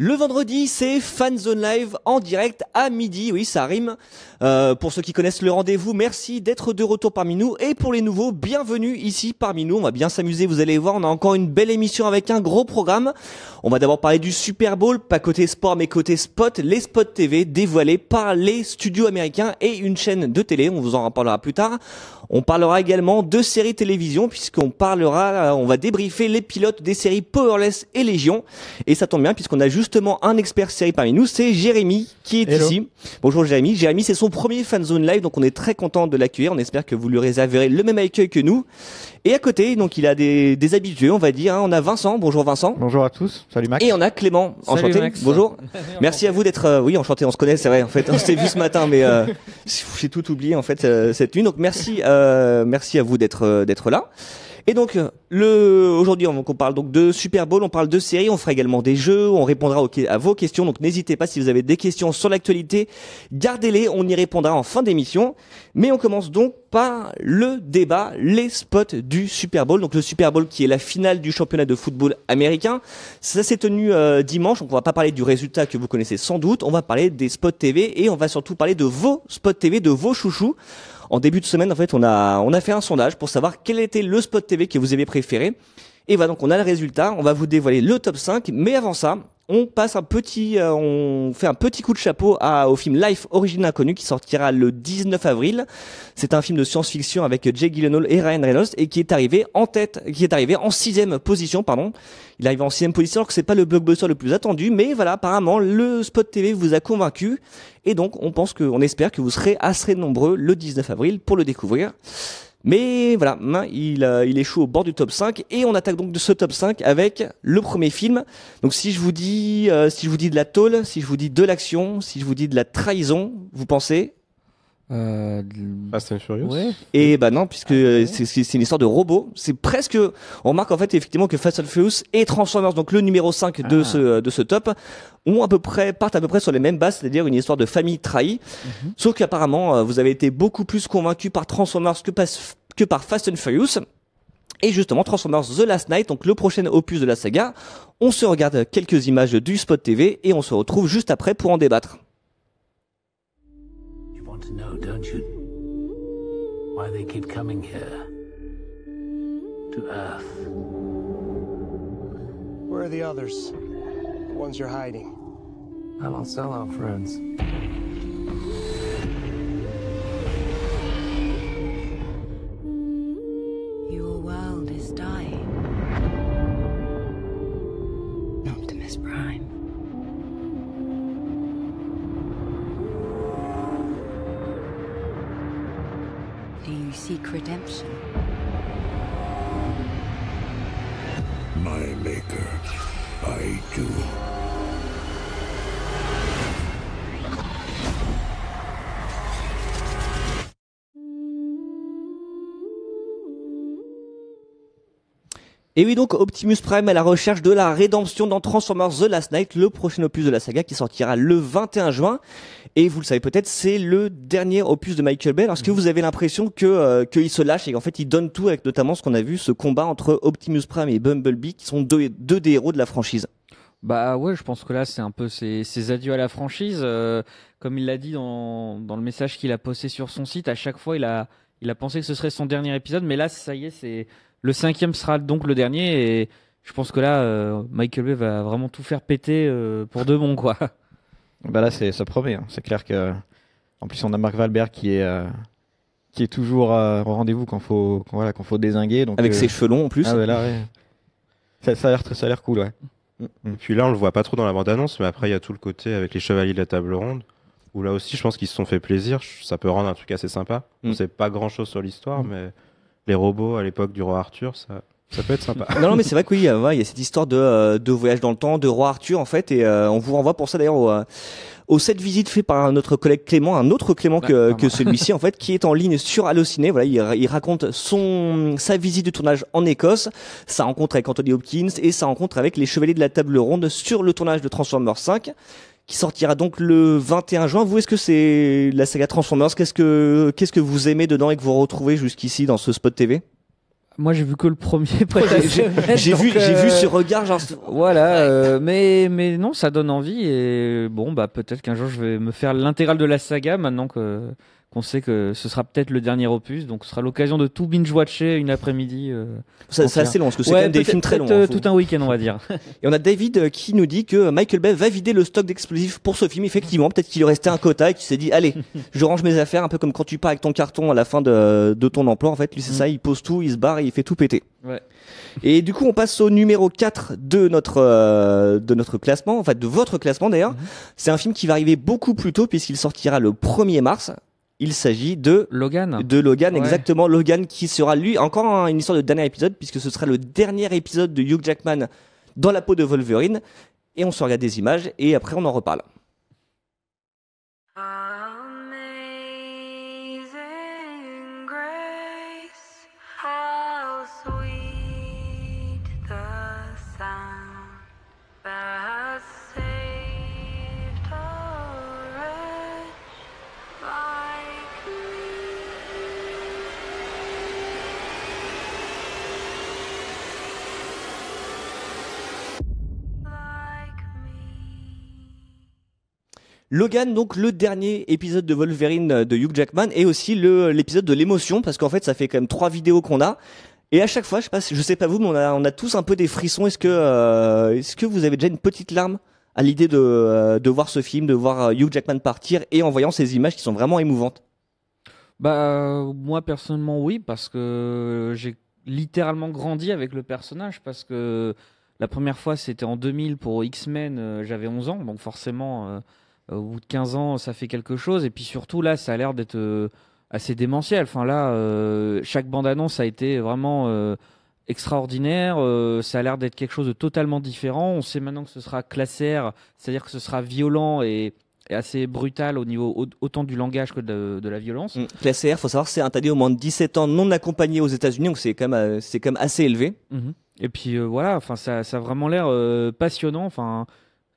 Le vendredi, c'est Fanzone Live en direct à midi. Oui, ça rime. Pour ceux qui connaissent le rendez-vous, merci d'être de retour parmi nous. Et pour les nouveaux, bienvenue ici parmi nous. On va bien s'amuser, vous allez voir. On a encore une belle émission avec un gros programme. On va d'abord parler du Super Bowl, pas côté sport, mais côté spot. Les spots TV dévoilés par les studios américains et une chaîne de télé. On vous en reparlera plus tard. On parlera également de séries télévision, puisqu'on on va débriefer les pilotes des séries Powerless et Légion. Et ça tombe bien, puisqu'on a justement un expert série parmi nous, c'est Jérémy qui est ici. Bonjour Jérémy. Jérémy, c'est son premier Fanzone Live, donc on est très content de l'accueillir. On espère que vous lui réserverez le même accueil que nous. Et à côté, donc il a des habitués, on va dire. On a Vincent. Bonjour Vincent. Bonjour à tous. Salut Max. Et on a Clément. Salut enchanté. Max. Bonjour. Merci à vous d'être. Oui, enchanté. On se connaît, c'est vrai. En fait, on s'est vu ce matin, mais j'ai tout oublié en fait cette nuit. Donc merci à vous d'être là. Et donc aujourd'hui on parle donc de Super Bowl, on parle de séries, on fera également des jeux, on répondra à vos questions. Donc n'hésitez pas, si vous avez des questions sur l'actualité, gardez-les, on y répondra en fin d'émission. Mais on commence donc par le débat, les spots du Super Bowl. Donc le Super Bowl qui est la finale du championnat de football américain. Ça s'est tenu dimanche, donc on va pas parler du résultat que vous connaissez sans doute, on va parler des spots TV et on va surtout parler de vos spots TV, de vos chouchous. En début de semaine, en fait, on a fait un sondage pour savoir quel était le spot TV que vous avez préféré. Et voilà, donc on a le résultat. On va vous dévoiler le top 5. Mais avant ça, on fait un petit coup de chapeau au film Life, Origine Inconnue qui sortira le 19 avril. C'est un film de science-fiction avec Jake Gyllenhaal et Ryan Reynolds et qui est arrivé en 6e position, pardon. Il arrive en 6e position alors que c'est pas le blockbuster le plus attendu, mais voilà, apparemment, le spot TV vous a convaincu. Et donc, on espère que vous serez assez nombreux le 19 avril pour le découvrir. Mais voilà, il échoue au bord du top 5 et on attaque donc de ce top 5 avec le premier film. Donc si je vous dis de la tôle, si je vous dis de l'action, si je vous dis de la trahison, vous pensez Fast and Furious. Ouais. Et bah non, puisque c'est une histoire de robot. C'est presque, on remarque en fait effectivement que Fast and Furious et Transformers, donc le numéro 5 de ce top, partent à peu près sur les mêmes bases, c'est-à-dire une histoire de famille trahie. Sauf qu'apparemment, vous avez été beaucoup plus convaincus par Transformers que par Fast and Furious. Et justement, Transformers The Last Night, donc le prochain opus de la saga. On se regarde quelques images du spot TV et on se retrouve juste après pour en débattre. To know, don't you? Why they keep coming here to Earth? Where are the others? The ones you're hiding. I don't sell our friends. Your world is dying. Optimus Prime. Do you seek redemption? My maker, I do. Et oui, donc Optimus Prime à la recherche de la rédemption dans Transformers The Last Night, le prochain opus de la saga qui sortira le 21 juin. Et vous le savez peut-être, c'est le dernier opus de Michael Bay. Est-ce que vous avez l'impression qu'il se lâche et qu'en fait il donne tout, avec notamment ce qu'on a vu, ce combat entre Optimus Prime et Bumblebee qui sont deux des héros de la franchise? Bah ouais, je pense que là c'est un peu ses adieux à la franchise. Comme il l'a dit dans le message qu'il a posté sur son site, à chaque fois il a pensé que ce serait son dernier épisode, mais là ça y est, c'est le 5e sera donc le dernier et je pense que là Michael Bay va vraiment tout faire péter pour de bon quoi. Bah là ça promet. Hein. C'est clair que en plus on a Mark Wahlberg qui est toujours au rendez-vous quand faut dézinguer. Donc avec ses cheveux longs en plus. Ah ouais, là ouais. Ça a l'air cool ouais. Et puis là, on le voit pas trop dans la bande-annonce, mais après, il y a tout le côté avec les Chevaliers de la Table Ronde, où là aussi, je pense qu'ils se sont fait plaisir. Ça peut rendre un truc assez sympa. On sait pas grand-chose sur l'histoire, mais les robots à l'époque du roi Arthur, ça peut être sympa. Non, mais c'est vrai que oui, il y a cette histoire de voyage dans le temps, de roi Arthur en fait, et on vous renvoie pour ça d'ailleurs aux 7 visites faites par notre collègue Clément, un autre Clément que celui-ci en fait, qui est en ligne sur Allociné. Voilà, il raconte sa visite de tournage en Écosse, sa rencontre avec Anthony Hopkins et sa rencontre avec les Chevaliers de la Table Ronde sur le tournage de Transformers 5, qui sortira donc le 21 juin. Vous, est-ce que c'est la saga Transformers? Qu'est-ce que vous aimez dedans et que vous retrouvez jusqu'ici dans ce spot TV? Moi, j'ai vu que le premier. J'ai vu ce regard, genre. Voilà, mais non, ça donne envie et bon, bah peut-être qu'un jour je vais me faire l'intégrale de la saga maintenant qu'on sait que ce sera peut-être le dernier opus, donc ce sera l'occasion de tout binge-watcher une après-midi. C'est assez long, parce que c'est quand même des films très longs. Tout un week-end, on va dire. Et on a David qui nous dit que Michael Bay va vider le stock d'explosifs pour ce film. Effectivement, peut-être qu'il lui restait un quota et qu'il s'est dit, allez, je range mes affaires, un peu comme quand tu pars avec ton carton à la fin de ton emploi. En fait, lui, c'est ça, il pose tout, il se barre et il fait tout péter. Ouais. Et du coup, on passe au numéro 4 de notre classement, en fait, de votre classement d'ailleurs. C'est un film qui va arriver beaucoup plus tôt puisqu'il sortira le 1er mars. Il s'agit de Logan. Ouais. Exactement. Logan qui sera lui encore une histoire de dernier épisode puisque ce sera le dernier épisode de Hugh Jackman dans la peau de Wolverine. Et on se regarde des images et après on en reparle. Amazing grace, how sweet the sound that saved a wretch like me. Logan, donc le dernier épisode de Wolverine de Hugh Jackman et aussi l'épisode de l'émotion parce qu'en fait ça fait quand même 3 vidéos qu'on a et à chaque fois je sais pas vous mais on a tous un peu des frissons. Est-ce que vous avez déjà une petite larme à l'idée de voir ce film, de voir Hugh Jackman partir et en voyant ces images qui sont vraiment émouvantes? Bah moi personnellement oui, parce que j'ai littéralement grandi avec le personnage, parce que la première fois c'était en 2000 pour X-Men, j'avais 11 ans, donc forcément au bout de 15 ans ça fait quelque chose, et puis surtout là ça a l'air d'être assez démentiel. Enfin là chaque bande-annonce a été vraiment extraordinaire, ça a l'air d'être quelque chose de totalement différent. On sait maintenant que ce sera classé R, c'est-à-dire que ce sera violent et assez brutal au niveau autant du langage que de la violence. Classé R, faut savoir, c'est interdit au moins de 17 ans non accompagné aux États-Unis, donc c'est quand même assez élevé. Et puis voilà, enfin ça a vraiment l'air passionnant. Enfin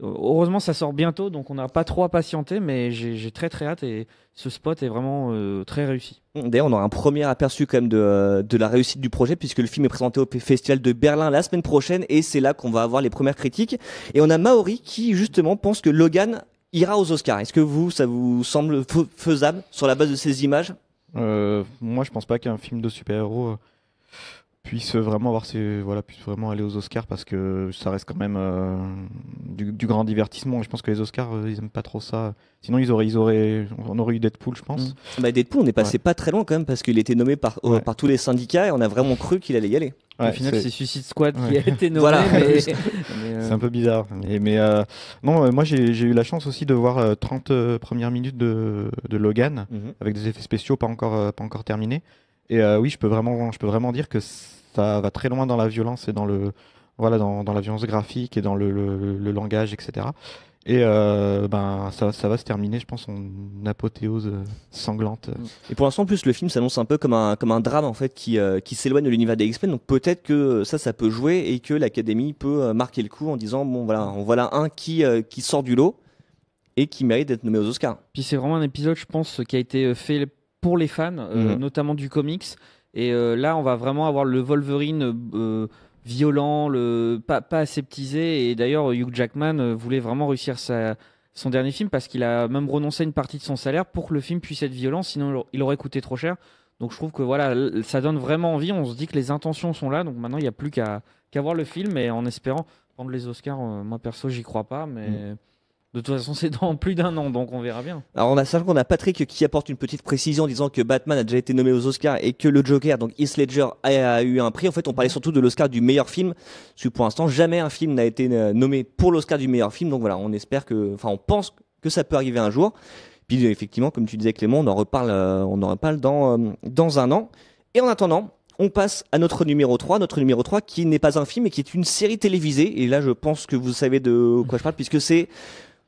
heureusement ça sort bientôt, donc on n'a pas trop à patienter, mais j'ai très très hâte et ce spot est vraiment très réussi. D'ailleurs, on aura un premier aperçu quand même de la réussite du projet puisque le film est présenté au Festival de Berlin la semaine prochaine et c'est là qu'on va avoir les premières critiques. Et on a Maori qui justement pense que Logan ira aux Oscars. Est-ce que ça vous semble faisable sur la base de ces images? Moi, je pense pas qu'un film de super-héros puisse vraiment puisse vraiment aller aux Oscars, parce que ça reste quand même du grand divertissement. Et je pense que les Oscars, ils aiment pas trop ça. Sinon, on aurait eu Deadpool, je pense. Deadpool, on est passé pas très loin quand même parce qu'il était nommé par tous les syndicats et on a vraiment cru qu'il allait y aller. Au final, c'est Suicide Squad qui a été nommé. Voilà. C'est un peu bizarre. Non, moi j'ai eu la chance aussi de voir 30 premières minutes de Logan avec des effets spéciaux pas encore terminés. Et oui, je peux vraiment dire que ça va très loin dans la violence et dans la violence graphique et dans le langage, etc. Et ça va se terminer, je pense, en apothéose sanglante. Et pour l'instant, en plus, le film s'annonce un peu comme un drame en fait qui s'éloigne de l'univers des X-Men. Donc peut-être que ça peut jouer et que l'Académie peut marquer le coup en disant bon voilà un qui sort du lot et qui mérite d'être nommé aux Oscars. Puis c'est vraiment un épisode, je pense, qui a été fait pour les fans, notamment du comics. Et là, on va vraiment avoir le Wolverine violent, pas aseptisé. Et d'ailleurs, Hugh Jackman voulait vraiment réussir son dernier film parce qu'il a même renoncé à une partie de son salaire pour que le film puisse être violent, sinon il aurait coûté trop cher. Donc je trouve que voilà, ça donne vraiment envie. On se dit que les intentions sont là, donc maintenant il n'y a plus qu'à voir le film, et en espérant prendre les Oscars. Moi perso, j'y crois pas, mais de toute façon c'est dans plus d'1 an, donc on verra bien. Alors sachant qu'on a Patrick qui apporte une petite précision en disant que Batman a déjà été nommé aux Oscars et que le Joker, donc Heath Ledger, a eu un prix. En fait, on parlait surtout de l'Oscar du meilleur film, parce que pour l'instant jamais un film n'a été nommé pour l'Oscar du meilleur film. Donc voilà, on pense que ça peut arriver un jour. Puis effectivement, comme tu disais Clément, on en reparle dans 1 an. Et en attendant, on passe à notre numéro 3 qui n'est pas un film mais qui est une série télévisée. Et là, je pense que vous savez de quoi je parle, puisque c'est,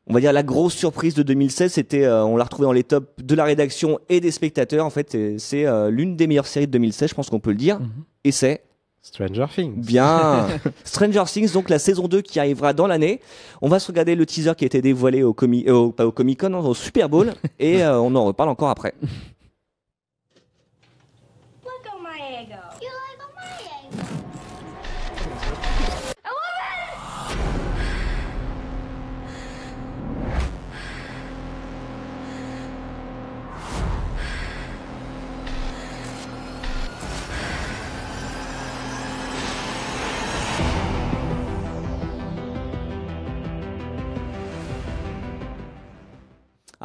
on va dire, la grosse surprise de 2016. C'était, on l'a retrouvé dans les tops de la rédaction et des spectateurs. En fait, c'est l'une des meilleures séries de 2016, je pense qu'on peut le dire. Et c'est Stranger Things. Bien. Stranger Things, donc la saison 2 qui arrivera dans l'année. On va se regarder le teaser qui a été dévoilé pas au Comic-Con, au Super Bowl, et on en reparle encore après. Look on my my ego. You like my ego? I love it!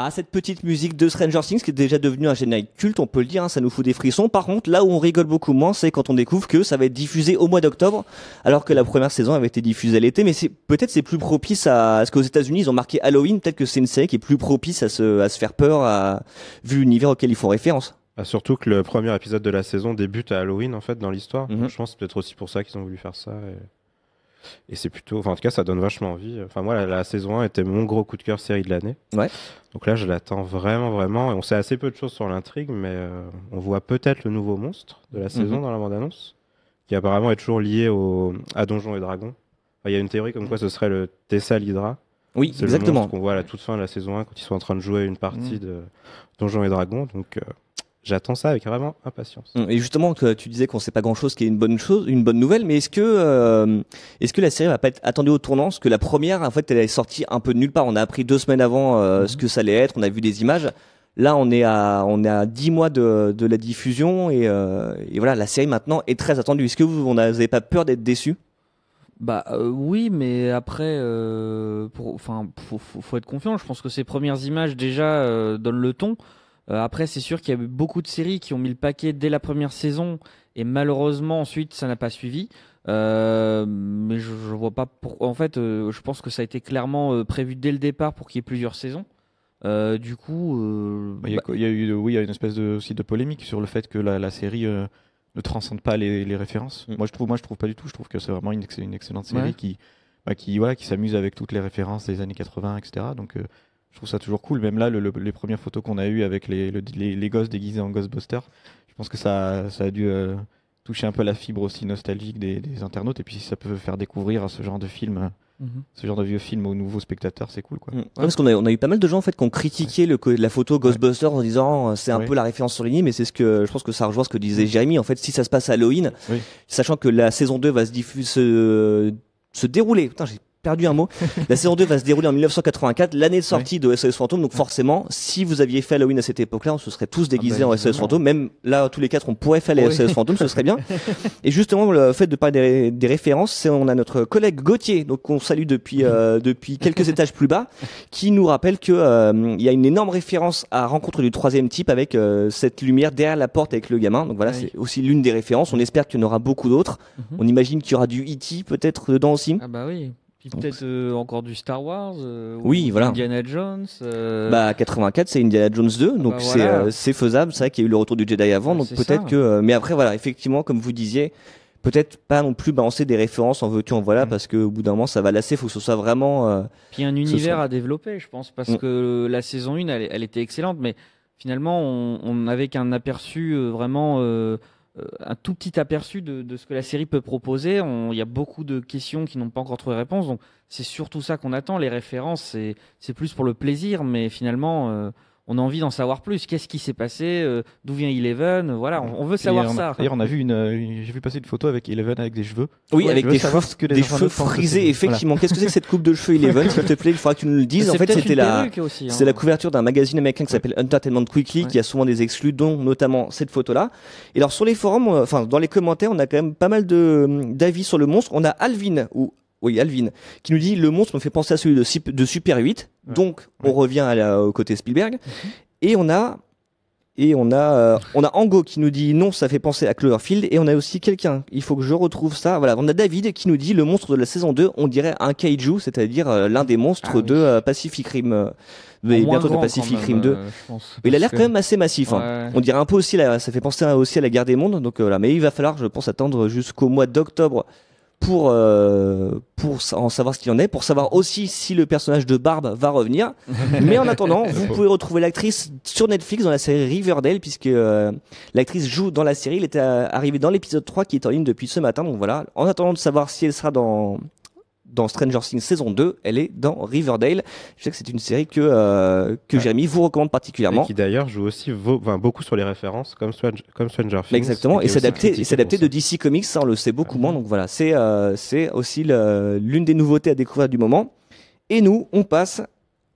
Ah, cette petite musique de Stranger Things qui est déjà devenue un générique culte, on peut le dire, hein, ça nous fout des frissons. Par contre, là où on rigole beaucoup moins, c'est quand on découvre que ça va être diffusé au mois d'octobre, alors que la première saison avait été diffusée à l'été. Mais peut-être c'est plus propice à ce qu'aux États-Unis ils ont marqué Halloween. Peut-être que c'est une série qui est plus propice à se faire peur, vu l'univers auquel ils font référence. Ah, surtout que le premier épisode de la saison débute à Halloween en fait dans l'histoire. Je pense que c'est peut-être aussi pour ça qu'ils ont voulu faire ça. Et c'est plutôt, enfin en tout cas ça donne vachement envie. Enfin moi la saison 1 était mon gros coup de cœur série de l'année. Ouais. Donc là je l'attends vraiment. Et on sait assez peu de choses sur l'intrigue, mais on voit peut-être le nouveau monstre de la saison dans la bande-annonce, qui apparemment est toujours lié à Donjons et Dragons. Enfin, il y a une théorie comme quoi ce serait le Tessal Hydra. Oui, c'est exactement. Le monstre qu'on voit à la toute fin de la saison 1 quand ils sont en train de jouer une partie de Donjons et Dragons. Donc j'attends ça avec vraiment impatience. Et justement, tu disais qu'on sait pas grand-chose, qui est une bonne chose, une bonne nouvelle. Mais est-ce que la série va pas être attendue au tournant, parce que la première, en fait, elle est sortie un peu de nulle part. On a appris 2 semaines avant ce que ça allait être. On a vu des images. Là, on est à 10 mois de la diffusion et voilà, la série maintenant est très attendue. Est-ce que vous n'avez pas peur d'être déçus? Oui, mais après, faut être confiant. Je pense que ces premières images déjà donnent le ton. Après, c'est sûr qu'il y a eu beaucoup de séries qui ont mis le paquet dès la première saison et malheureusement ensuite ça n'a pas suivi. Mais je vois pas pourquoi. En fait, je pense que ça a été clairement prévu dès le départ pour qu'il y ait plusieurs saisons. Du coup, il y a eu une espèce aussi de polémique sur le fait que la série ne transcende pas les références. Moi je trouve pas du tout. Je trouve que c'est vraiment une excellente série qui s'amuse avec toutes les références des années 80, etc. Donc je trouve ça toujours cool. Même là, les premières photos qu'on a eues avec les gosses déguisés en Ghostbusters, je pense que ça a dû toucher un peu la fibre aussi nostalgique des internautes. Et puis si ça peut faire découvrir ce genre de film, ce genre de vieux film aux nouveaux spectateurs, c'est cool, quoi. Ouais, parce qu'on a eu pas mal de gens en fait qui ont critiqué la photo Ghostbusters en disant c'est un peu la référence sur ligne, mais c'est je pense que ça rejoint ce que disait Jérémy. En fait, si ça se passe à Halloween, sachant que la saison 2 va se dérouler. Putain, j'ai perdu un mot. La saison 2 va se dérouler en 1984, l'année de sortie de SOS Fantôme. Donc forcément, si vous aviez fait Halloween à cette époque-là, on se serait tous déguisés en SOS Fantôme. Même là, tous les 4, on pourrait faire les SOS Fantôme, ce serait bien. Et justement, le fait de parler des références, on a notre collègue Gauthier, donc qu'on salue depuis quelques étages plus bas, qui nous rappelle que il y a une énorme référence à Rencontre du troisième type avec cette lumière derrière la porte avec le gamin. Donc voilà, c'est aussi l'une des références. On espère qu'il y en aura beaucoup d'autres. On imagine qu'il y aura du E.T. peut-être dedans aussi. Ah bah oui. Puis peut-être encore du Star Wars, oui, voilà. Indiana Jones. 84, c'est Indiana Jones 2, donc c'est faisable. C'est vrai qu'il y a eu le retour du Jedi avant, donc peut-être que. Mais après, voilà, effectivement, comme vous disiez, peut-être pas non plus balancer des références en veux-tu en voilà, parce que au bout d'un moment, ça va lasser. Faut que ce soit vraiment. Puis un univers à développer, je pense, parce que la saison 1, elle était excellente, mais finalement, on n'avait qu'un aperçu vraiment. Un tout petit aperçu de ce que la série peut proposer. Il y a beaucoup de questions qui n'ont pas encore trouvé réponse, donc c'est surtout ça qu'on attend. Les références, c'est plus pour le plaisir, mais finalement, on a envie d'en savoir plus. Qu'est-ce qui s'est passé, d'où vient Eleven, voilà, on veut savoir ça. D'ailleurs, on a vu j'ai vu passer une photo avec Eleven avec des cheveux. Oui, avec des cheveux frisés, effectivement. Voilà. Qu'est-ce que c'est que cette coupe de cheveux Eleven, s'il te plaît? Il faudra que tu nous le dises. En fait, c'était c'est la couverture d'un magazine américain qui s'appelle Entertainment Weekly, qui a souvent des exclus, dont notamment cette photo-là. Et alors, sur les forums, dans les commentaires, on a quand même pas mal d'avis sur le monstre. On a Alvin, qui nous dit le monstre me fait penser à celui de Super 8. Donc, on revient au côté Spielberg. Et on a Ango qui nous dit non, ça fait penser à Cloverfield. Et on a aussi quelqu'un, il faut que je retrouve ça. Voilà, on a David qui nous dit le monstre de la saison 2, on dirait un kaiju, c'est-à-dire l'un des monstres de Pacific Rim. Bientôt de Pacific Rim 2. Il a l'air quand même assez massif. On dirait un peu aussi, ça fait penser aussi à la Guerre des Mondes. Donc voilà, mais il va falloir, je pense, attendre jusqu'au mois d'octobre pour en savoir ce qu'il en est, pour savoir aussi si le personnage de Barb va revenir. Mais en attendant, vous pouvez retrouver l'actrice sur Netflix dans la série Riverdale, puisque l'actrice joue dans la série. Elle était arrivée dans l'épisode 3 qui est en ligne depuis ce matin. Donc voilà, en attendant de savoir si elle sera dans dans Stranger Things saison 2, elle est dans Riverdale. Je sais que c'est une série que Jérémy vous recommande particulièrement. Et qui d'ailleurs joue aussi beaucoup sur les références, comme Stranger Things. Exactement, et c'est adapté de DC Comics, ça on le sait beaucoup moins, donc voilà, c'est aussi l'une des nouveautés à découvrir du moment. Et nous, on passe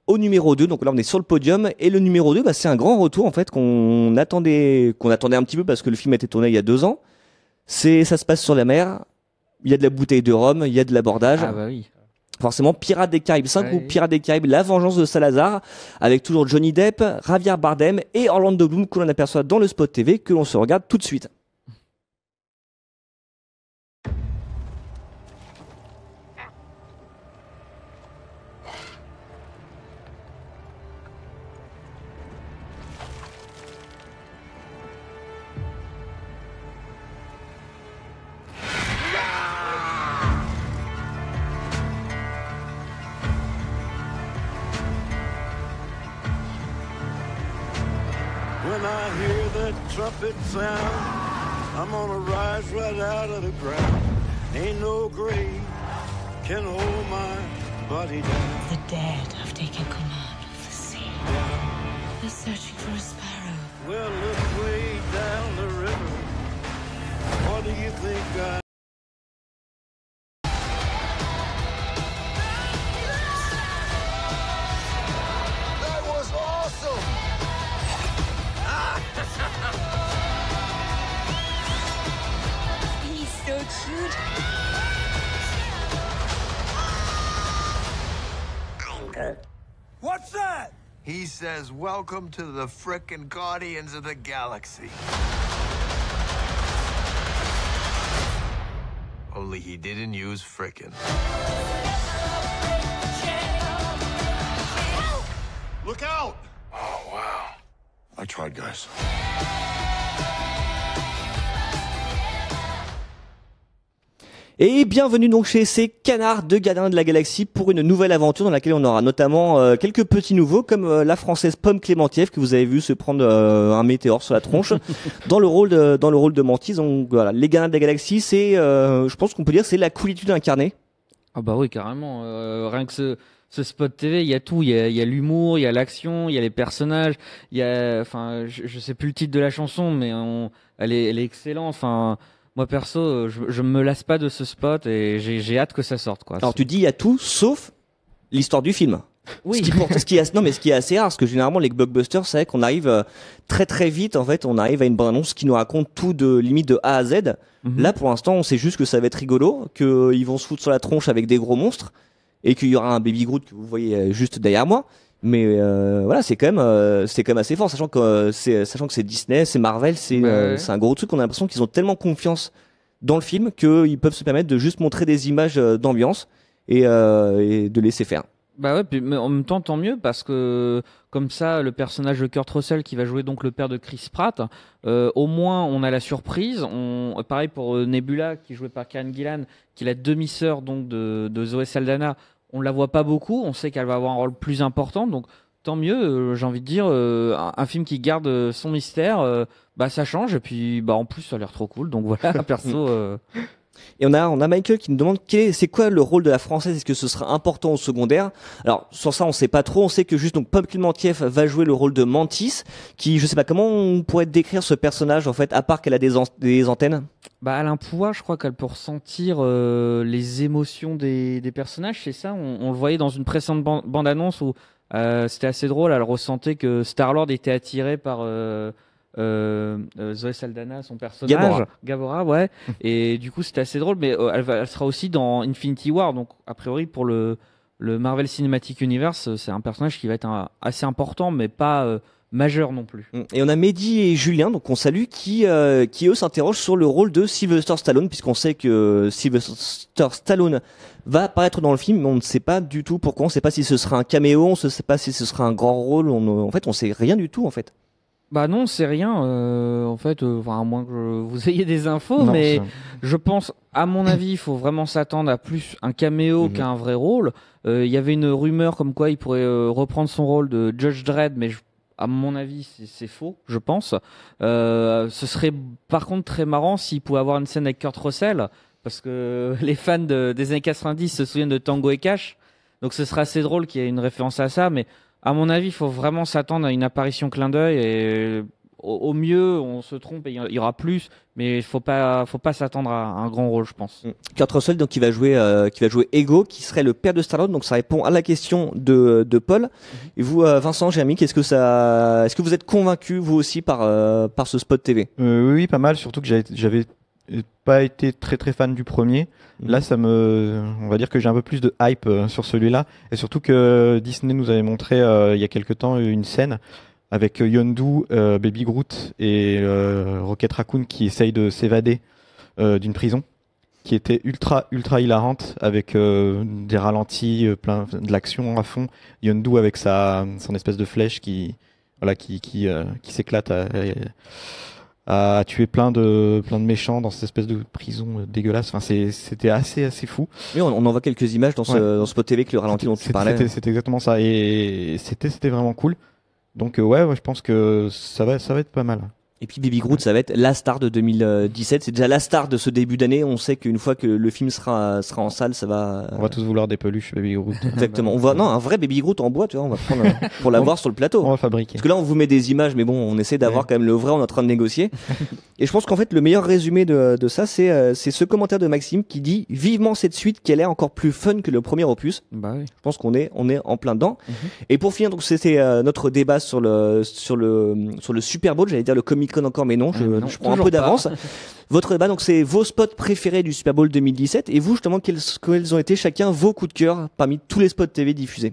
au numéro 2, donc là on est sur le podium, et le numéro 2, c'est un grand retour en fait qu'on attendait un petit peu parce que le film a été tourné il y a 2 ans. Ça se passe sur la mer, il y a de la bouteille de rhum, il y a de l'abordage. Ah bah oui. Forcément, Pirates des Caraïbes 5 ou Pirates des Caraïbes, La Vengeance de Salazar, avec toujours Johnny Depp, Javier Bardem et Orlando Bloom que l'on aperçoit dans le spot TV que l'on se regarde tout de suite. When I hear that trumpet sound, I'm gonna rise right out of the ground. Ain't no grave can hold my body down. The dead have taken command of the sea. They're searching for a sparrow. Well, look way down the river. What do you think I... That was awesome! He's so cute. What's that? He says, welcome to the frickin' Guardians of the Galaxy. Only he didn't use frickin'. Look out! Oh, wow. I tried, guys. Et bienvenue donc chez ces canards de Gardiens de la Galaxie pour une nouvelle aventure dans laquelle on aura notamment quelques petits nouveaux comme la française Pomme Clémentieff que vous avez vu se prendre un météore sur la tronche dans le rôle de Mantis. Donc voilà, les Gardiens de la Galaxie, c'est je pense qu'on peut dire c'est la coolitude incarnée. Ah bah oui, carrément. Rien que ce spot TV, il y a tout, il y a l'humour, il y a l'action, il y a les personnages, il y a, enfin, je sais plus le titre de la chanson, mais elle est excellente. Enfin, moi perso, je me lasse pas de ce spot et j'ai hâte que ça sorte, quoi. Alors tu dis il y a tout sauf l'histoire du film. Oui. Ce qui est assez rare, parce que généralement les blockbusters, c'est vrai qu'on arrive très très vite. En fait, on arrive à une bande-annonce qui nous raconte tout limite de A à Z. Là, pour l'instant, on sait juste que ça va être rigolo, qu'ils vont se foutre sur la tronche avec des gros monstres et qu'il y aura un Baby Groot que vous voyez juste derrière moi. Mais voilà, c'est quand même assez fort, sachant que c'est Disney, c'est Marvel, c'est un gros truc. On a l'impression qu'ils ont tellement confiance dans le film qu'ils peuvent se permettre de juste montrer des images d'ambiance et de laisser faire. Bah ouais, mais en même temps tant mieux parce que comme ça le personnage de Kurt Russell qui va jouer donc le père de Chris Pratt, au moins on a la surprise. Pareil pour Nebula qui est jouée par Karen Gillan, qui est la demi-sœur donc de Zoé Saldana. On la voit pas beaucoup, on sait qu'elle va avoir un rôle plus important, donc tant mieux. J'ai envie de dire un film qui garde son mystère, bah ça change et puis bah en plus ça a l'air trop cool. Donc voilà, perso. Et on a Michael qui nous demande c'est quoi le rôle de la française, est-ce que ce sera important ou secondaire? Alors sur ça on sait pas trop, on sait que juste donc Pomme Clémentieff va jouer le rôle de Mantis, qui je sais pas comment on pourrait décrire ce personnage en fait, à part qu'elle a des antennes. Bah elle a un pouvoir, je crois qu'elle peut ressentir les émotions des personnages, c'est ça. On le voyait dans une précédente bande-annonce où c'était assez drôle, elle ressentait que Star-Lord était attiré par Zoé Saldana, son personnage Gamora, ouais. Et du coup c'était assez drôle, mais elle sera aussi dans Infinity War, donc a priori pour le Marvel Cinematic Universe c'est un personnage qui va être assez important mais pas majeur non plus. Et on a Mehdi et Julien, donc on salue, qui eux s'interrogent sur le rôle de Sylvester Stallone, puisqu'on sait que Sylvester Stallone va apparaître dans le film, mais on ne sait pas du tout pourquoi, on ne sait pas si ce sera un caméo, on ne sait pas si ce sera un grand rôle, en fait on sait rien du tout en fait. Bah non, c'est rien. En fait, à moins que vous ayez des infos, mais je pense, à mon avis, il faut vraiment s'attendre à plus un caméo qu'à un vrai rôle. Il y avait une rumeur comme quoi il pourrait reprendre son rôle de Judge Dredd, mais à mon avis, c'est faux, je pense. Ce serait par contre très marrant s'il pouvait avoir une scène avec Kurt Russell, parce que les fans des années 90 se souviennent de Tango et Cash, donc ce sera assez drôle qu'il y ait une référence à ça, mais à mon avis, il faut vraiment s'attendre à une apparition clin d'œil et au mieux, on se trompe et il y aura plus, mais il faut pas s'attendre à un grand rôle, je pense. Kurt Russell, donc, qui va jouer Ego, qui serait le père de Stallone, donc ça répond à la question de Paul. Et vous, Vincent, Jérémy, est-ce que vous êtes convaincu, vous aussi, par ce spot TV? Oui, pas mal, surtout que j'avais pas été très très fan du premier. Là, on va dire que j'ai un peu plus de hype sur celui-là, et surtout que Disney nous avait montré il y a quelque temps une scène avec Yondu, Baby Groot et Rocket Raccoon qui essayent de s'évader d'une prison, qui était ultra hilarante, avec des ralentis, plein de l'action à fond. Yondu avec son espèce de flèche qui s'éclate à tuer plein de méchants dans cette espèce de prison dégueulasse. Enfin, c'était assez fou. Oui, on en voit quelques images dans ce spot TV avec le ralenti dont tu parlais. C'était exactement ça, et c'était vraiment cool. Donc ouais, je pense que ça va être pas mal. Et puis Baby Groot, ça va être la star de 2017. C'est déjà la star de ce début d'année. On sait qu'une fois que le film sera en salle, ça va. On va tous vouloir des peluches Baby Groot. Exactement. un vrai Baby Groot en bois, tu vois. On va prendre pour l'avoir sur le plateau. On va fabriquer. Parce que là, on vous met des images, mais bon, on essaie d'avoir quand même le vrai. On est en train de négocier. Et je pense qu'en fait, le meilleur résumé de ça, c'est ce commentaire de Maxime qui dit vivement cette suite qui a l'air encore plus fun que le premier opus. Bah oui. Je pense qu'on est en plein dedans. Et pour finir, donc c'était notre débat sur le Super Bowl. J'allais dire le Comic Con encore, mais non. Je prends un peu d'avance. Votre débat, donc c'est vos spots préférés du Super Bowl 2017. Et vous, justement, quels ont été chacun vos coups de cœur parmi tous les spots TV diffusés?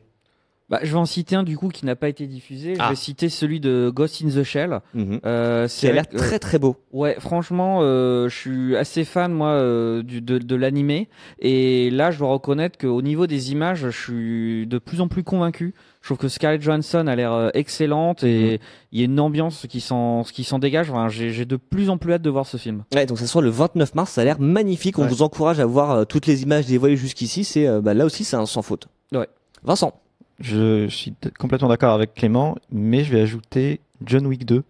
Je vais en citer un du coup qui n'a pas été diffusé. Je vais citer celui de Ghost in the Shell. Qui a l'air très très beau. Ouais, franchement, je suis assez fan moi de l'animé. Et là, je dois reconnaître qu'au niveau des images, je suis de plus en plus convaincu. Je trouve que Scarlett Johansson a l'air excellente et il y a une ambiance qui s'en dégage. Enfin, j'ai de plus en plus hâte de voir ce film. Ouais, donc ça sort le 29 mars. Ça a l'air magnifique. On vous encourage à voir toutes les images dévoilées jusqu'ici. C'est là aussi, c'est un sans faute. Ouais. Vincent. Je suis complètement d'accord avec Clément, mais je vais ajouter John Wick 2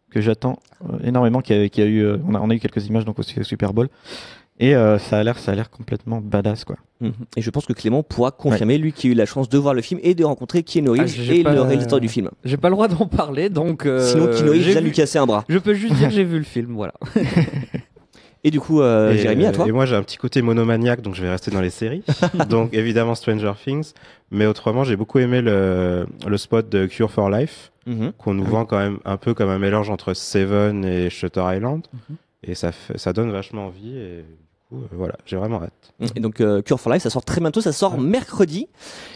que j'attends énormément. On a eu quelques images donc au Super Bowl. Et ça a l'air complètement badass, quoi. Et je pense que Clément pourra confirmer, lui qui a eu la chance de voir le film et de rencontrer Keanu Reeves le réalisateur du film. J'ai pas le droit d'en parler, donc. Sinon Keanu Reeves vient lui casser un bras. Je peux juste dire que j'ai vu le film, voilà. Et du coup, Jérémy, à toi. Et moi, j'ai un petit côté monomaniaque, donc je vais rester dans les séries. Donc, évidemment, Stranger Things. Mais autrement, j'ai beaucoup aimé le spot de Cure for Life, qu'on nous vend quand même un peu comme un mélange entre Seven et Shutter Island. Et ça donne vachement envie. Et du coup, voilà, j'ai vraiment hâte. Et donc, Cure for Life, ça sort très bientôt. Ça sort mercredi.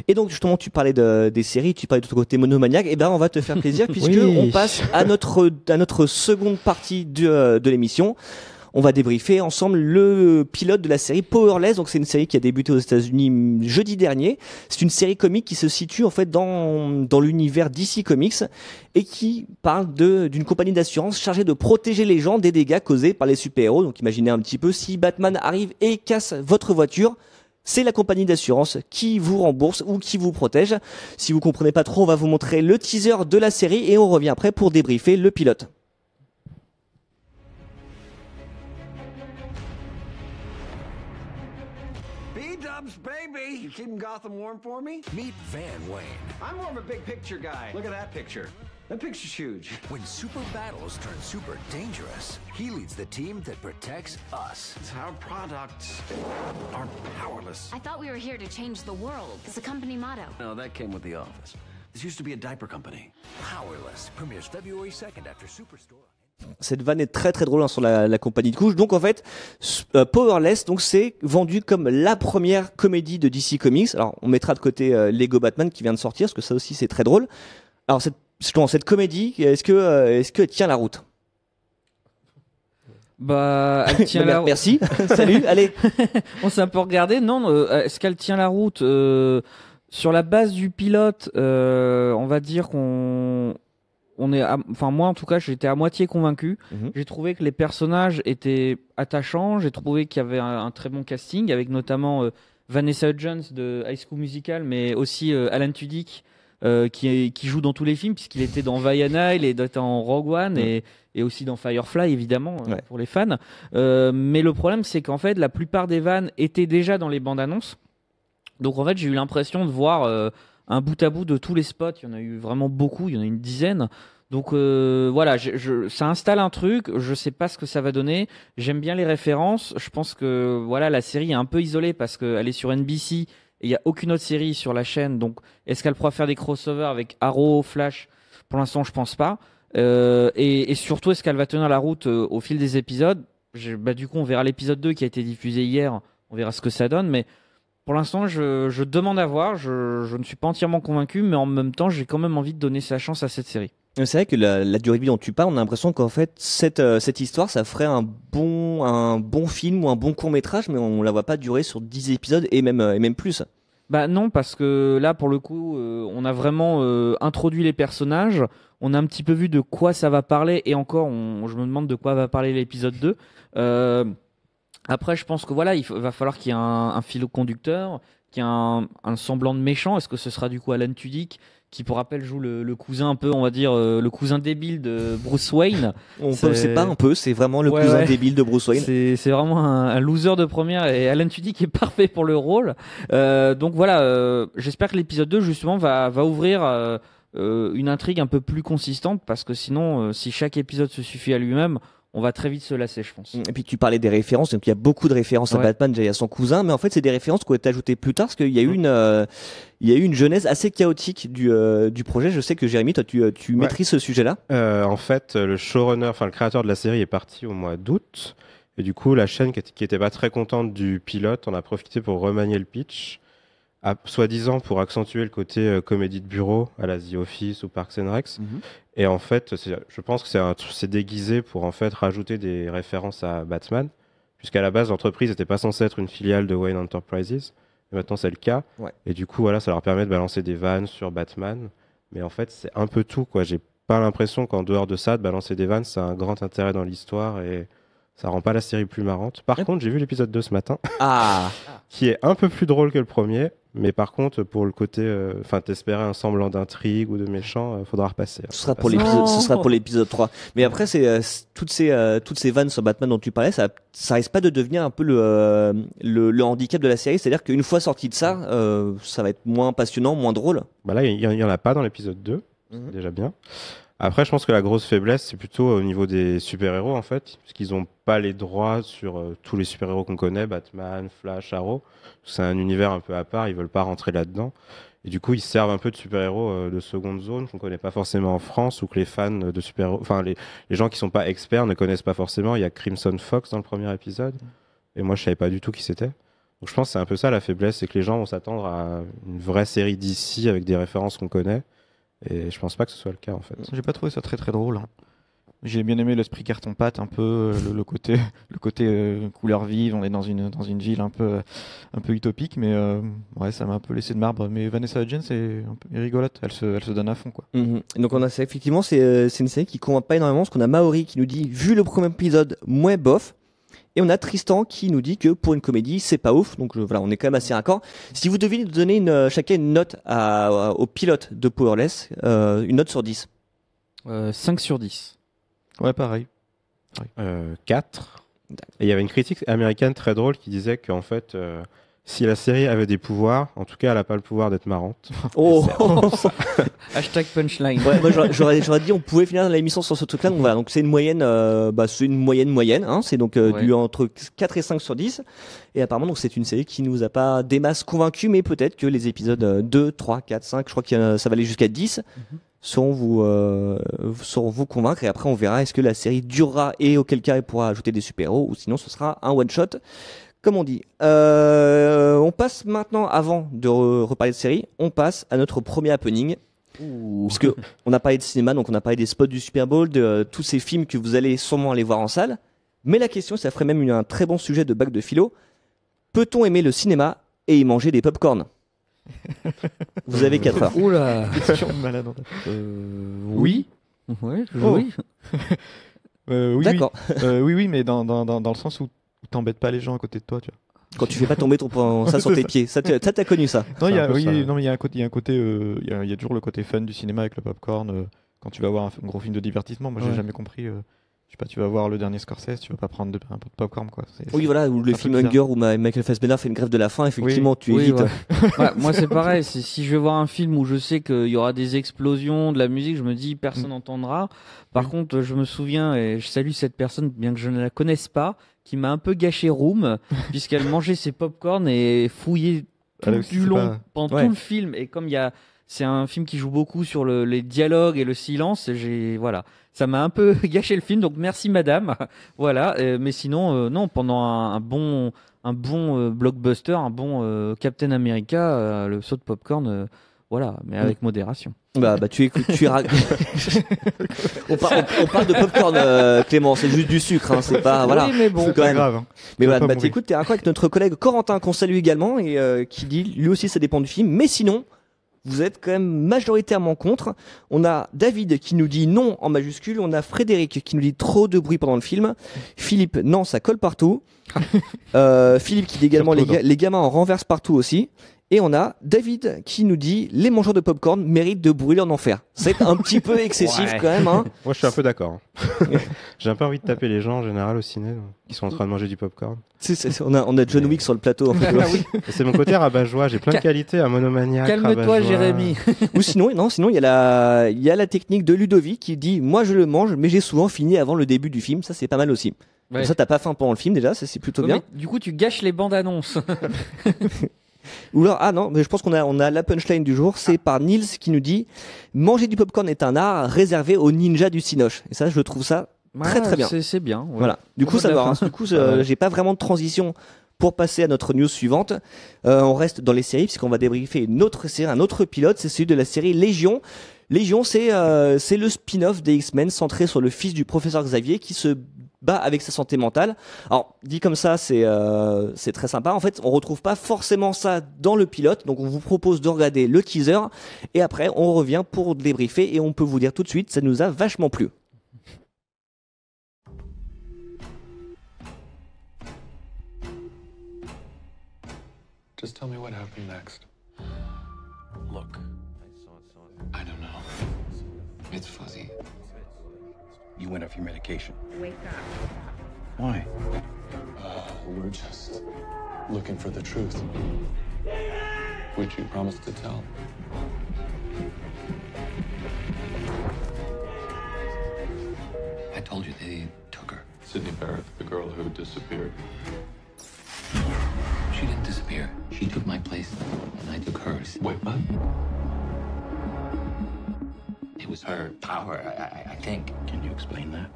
Et donc, justement, tu parlais des séries, tu parlais de ton côté monomaniaque. Et ben, on va te faire plaisir puisque on passe à notre seconde partie de l'émission. On va débriefer ensemble le pilote de la série Powerless. Donc c'est une série qui a débuté aux États-Unis jeudi dernier. C'est une série comique qui se situe en fait dans l'univers DC Comics et qui parle d'une compagnie d'assurance chargée de protéger les gens des dégâts causés par les super-héros. Donc imaginez un petit peu si Batman arrive et casse votre voiture. C'est la compagnie d'assurance qui vous rembourse ou qui vous protège. Si vous comprenez pas trop, on va vous montrer le teaser de la série et on revient après pour débriefer le pilote. Baby, you keeping Gotham warm for me? Meet Van Wayne. I'm more of a big picture guy. Look at that picture. That picture's huge. When super battles turn super dangerous, he leads the team that protects us. It's our products are powerless. I thought we were here to change the world. It's a company motto. No, that came with the office. This used to be a diaper company. Powerless premieres February 2nd after Superstore. Cette vanne est très très drôle sur la compagnie de couches. Donc en fait, Powerless, donc c'est vendu comme la première comédie de DC Comics. Alors on mettra de côté Lego Batman qui vient de sortir, parce que ça aussi c'est très drôle. Alors cette comédie, est-ce que elle tient la route? Elle tient la route. Merci. Salut. Allez. On s'est un peu regardé. Non, est-ce qu'elle tient la route sur la base du pilote? On va dire moi en tout cas j'étais à moitié convaincu. J'ai trouvé que les personnages étaient attachants, j'ai trouvé qu'il y avait un très bon casting avec notamment Vanessa Hudgens de High School Musical, mais aussi Alan Tudyk qui joue dans tous les films puisqu'il était dans Vaiana, il était en Rogue One et aussi dans Firefly évidemment pour les fans. Mais le problème c'est qu'en fait la plupart des vannes étaient déjà dans les bandes annonces. Donc en fait j'ai eu l'impression de voir un bout à bout de tous les spots. Il y en a eu vraiment beaucoup, il y en a une dizaine. Donc voilà, ça installe un truc, je sais pas ce que ça va donner. J'aime bien les références. Je pense que voilà, la série est un peu isolée parce qu'elle est sur NBC et il y a aucune autre série sur la chaîne. Donc est-ce qu'elle pourra faire des crossovers avec Arrow, Flash? Pour l'instant, je pense pas. Et surtout, est-ce qu'elle va tenir la route au fil des épisodes? Du coup, on verra l'épisode 2 qui a été diffusé hier. On verra ce que ça donne, mais pour l'instant, je demande à voir. Je ne suis pas entièrement convaincu, mais en même temps, j'ai quand même envie de donner sa chance à cette série. C'est vrai que la durée de vie dont tu parles, on a l'impression qu'en fait cette histoire, ça ferait un bon film ou un bon court métrage, mais on la voit pas durer sur 10 épisodes et même plus. Bah non, parce que là pour le coup, on a vraiment introduit les personnages, on a un petit peu vu de quoi ça va parler et encore, je me demande de quoi va parler l'épisode 2. Après, je pense que voilà, va falloir qu'il y ait un fil conducteur, qu'il y ait un semblant de méchant. Est-ce que ce sera du coup Alan Tudyk qui, pour rappel, joue le cousin un peu, on va dire, le cousin débile de Bruce Wayne. C'est pas un peu, c'est vraiment le cousin débile de Bruce Wayne. C'est vraiment un loser de première et Alan Tudyk est parfait pour le rôle. Donc voilà, j'espère que l'épisode 2 justement va ouvrir une intrigue un peu plus consistante parce que sinon, si chaque épisode se suffit à lui-même, on va très vite se lasser, je pense. Et puis tu parlais des références, donc il y a beaucoup de références à Batman, déjà il y a son cousin, mais en fait c'est des références qui ont été ajoutées plus tard parce qu'il y a eu une genèse assez chaotique du projet. Je sais que Jérémy, toi tu maîtrises ce sujet-là. En fait, le showrunner, enfin le créateur de la série est parti au mois d'août, et du coup la chaîne qui était pas très contente du pilote en a profité pour remanier le pitch, soi-disant pour accentuer le côté comédie de bureau à la The Office ou Parks and Rec. Et en fait, je pense que c'est déguisé pour en fait rajouter des références à Batman, puisqu'à la base l'entreprise n'était pas censée être une filiale de Wayne Enterprises, et maintenant c'est le cas. Et du coup voilà, ça leur permet de balancer des vannes sur Batman, mais en fait c'est un peu tout quoi. J'ai pas l'impression qu'en dehors de ça, de balancer des vannes, c'est un grand intérêt dans l'histoire et ça rend pas la série plus marrante. Par contre, j'ai vu l'épisode 2 ce matin, qui est un peu plus drôle que le premier, mais par contre, pour le côté, t'espérais un semblant d'intrigue ou de méchant, faudra repasser. Ce sera pour l'épisode 3. Mais après, toutes ces vannes sur Batman dont tu parlais, ça risque pas de devenir un peu le handicap de la série. C'est-à-dire qu'une fois sorti de ça va être moins passionnant, moins drôle. Bah là, il y en a pas dans l'épisode 2, c'est déjà bien. Après, je pense que la grosse faiblesse, c'est plutôt au niveau des super-héros, en fait, puisqu'ils n'ont pas les droits sur tous les super-héros qu'on connaît, Batman, Flash, Arrow. C'est un univers un peu à part, ils veulent pas rentrer là-dedans. Et du coup, ils servent un peu de super-héros de seconde zone, qu'on connaît pas forcément en France, ou que les fans de super-héros, enfin, les gens qui sont pas experts ne connaissent pas forcément. Il y a Crimson Fox dans le premier épisode, et moi, je savais pas du tout qui c'était. Donc, je pense que c'est un peu ça la faiblesse, c'est que les gens vont s'attendre à une vraie série d'ici avec des références qu'on connaît. Et je pense pas que ce soit le cas en fait. J'ai pas trouvé ça très très drôle. J'ai bien aimé l'esprit carton-pâte, un peu le côté couleur vive. On est dans une ville un peu utopique, mais ça m'a un peu laissé de marbre. Mais Vanessa Hudgens est rigolote, elle se donne à fond quoi. Donc on a ça, effectivement, c'est une série qui convainc pas énormément, parce qu'on a Maori qui nous dit vu le premier épisode moins bof. Et on a Tristan qui nous dit que pour une comédie, c'est pas ouf. Donc voilà, on est quand même assez raccord. Si vous deviez nous donner chacun une note au pilote de Powerless, une note sur 10. 5 sur 10. Ouais, pareil. 4. Et il y avait une critique américaine très drôle qui disait qu'en fait, si la série avait des pouvoirs, en tout cas, elle n'a pas le pouvoir d'être marrante. Oh Hashtag punchline. Ouais, moi j'aurais dit on pouvait finir l'émission sur ce truc-là. Donc voilà, donc c'est une moyenne, moyenne. Hein, c'est donc du entre 4 et 5 sur 10. Et apparemment, donc c'est une série qui nous a pas des masses convaincus, mais peut-être que les épisodes 2, 3, 4, 5, je crois que ça va aller jusqu'à 10. Sauront vous convaincre, et après on verra est-ce que la série durera et auquel cas elle pourra ajouter des super-héros, ou sinon ce sera un one-shot. Comme on dit. On passe maintenant, avant de reparler de série, on passe à notre premier happening. Parce que on a parlé de cinéma, donc on a parlé des spots du Super Bowl, de tous ces films que vous allez sûrement aller voir en salle. Mais la question, ça ferait même un très bon sujet de bac de philo. Peut-on aimer le cinéma et y manger des pop-corn? Vous avez 4 heures. Oula. Question de malade. Oui. Ouais, oui. Oui. D'accord. Oui, mais dans le sens où t'embêtes pas les gens à côté de toi, tu vois. Quand tu fais pas tomber ça sur tes pieds. Ça t'as connu ça. Non, il y a toujours le côté fun du cinéma avec le popcorn. Quand tu vas voir un gros film de divertissement, moi j'ai jamais compris. Je sais pas, tu vas voir le dernier Scorsese, tu vas pas prendre un peu de popcorn quoi. Oui, voilà, ou le film Hunger où Michael Fassbender fait une grève de la faim, effectivement, tu évites. Ouais, moi c'est pareil, si je vais voir un film où je sais qu'il y aura des explosions, de la musique, je me dis personne n'entendra. Par contre, je me souviens, et je salue cette personne, bien que je ne la connaisse pas, qui m'a un peu gâché Room, puisqu'elle mangeait ses popcorn et fouillait tout du long, pendant tout le film. Et comme c'est un film qui joue beaucoup sur les dialogues et le silence, voilà. Ça m'a un peu gâché le film, donc merci madame. Voilà, mais sinon, non, pendant un bon blockbuster, un bon Captain America, le saut de popcorn, voilà, mais avec modération. Bah tu es on parle de popcorn, Clément, c'est juste du sucre, hein, c'est pas voilà. Oui, mais bon, c'est pas grave. Hein. Mais voilà, écoute, t'es raccord avec notre collègue Corentin qu'on salue également et qui dit lui aussi ça dépend du film, mais sinon. Vous êtes quand même majoritairement contre. On a David qui nous dit non en majuscule. On a Frédéric qui nous dit trop de bruit pendant le film. Philippe, non, ça colle partout. Philippe qui dit également les gamins en renversent partout aussi. Et on a David qui nous dit les mangeurs de popcorn méritent de brûler en enfer. C'est un petit peu excessif quand même. Hein. Moi je suis un peu d'accord. J'ai un peu envie de taper les gens en général au ciné qui sont en train de manger du popcorn. On a John Wick sur le plateau. En fait. C'est mon côté rabat-joie. J'ai plein de qualités à monomaniaque. Calme-toi Jérémy. Ou sinon il y a la technique de Ludovic qui dit moi je le mange mais j'ai souvent fini avant le début du film. Ça c'est pas mal aussi. Comme ça t'as pas faim pendant le film déjà, ça c'est plutôt bien. Mais, du coup tu gâches les bandes annonces. Ou alors, non, mais je pense qu'on a la punchline du jour, c'est par Nils qui nous dit manger du popcorn est un art réservé aux ninjas du cinoche. Et ça, je trouve ça très très bien. C'est bien. Ouais. Voilà. Du coup, ça va. Du coup, j'ai pas vraiment de transition pour passer à notre news suivante. On reste dans les séries puisqu'on va débriefer une autre série, un autre pilote, c'est celui de la série Légion. Légion, c'est le spin-off des X-Men centré sur le fils du professeur Xavier qui se bat avec sa santé mentale. Alors, dit comme ça, c'est très sympa. En fait, on retrouve pas forcément ça dans le pilote, donc on vous propose de regarder le teaser, et après, on revient pour débriefer, et on peut vous dire tout de suite, ça nous a vachement plu. Just tell me what happened next. Look, I don't know. It's fuzzy. You went off your medication. Wake up. Why? We're just looking for the truth. Which you promised to tell. I told you they took her. Sydney Barrett, the girl who disappeared. She didn't disappear. She took my place, and I took hers. Wait, what? It was her power, I think. Can you explain that?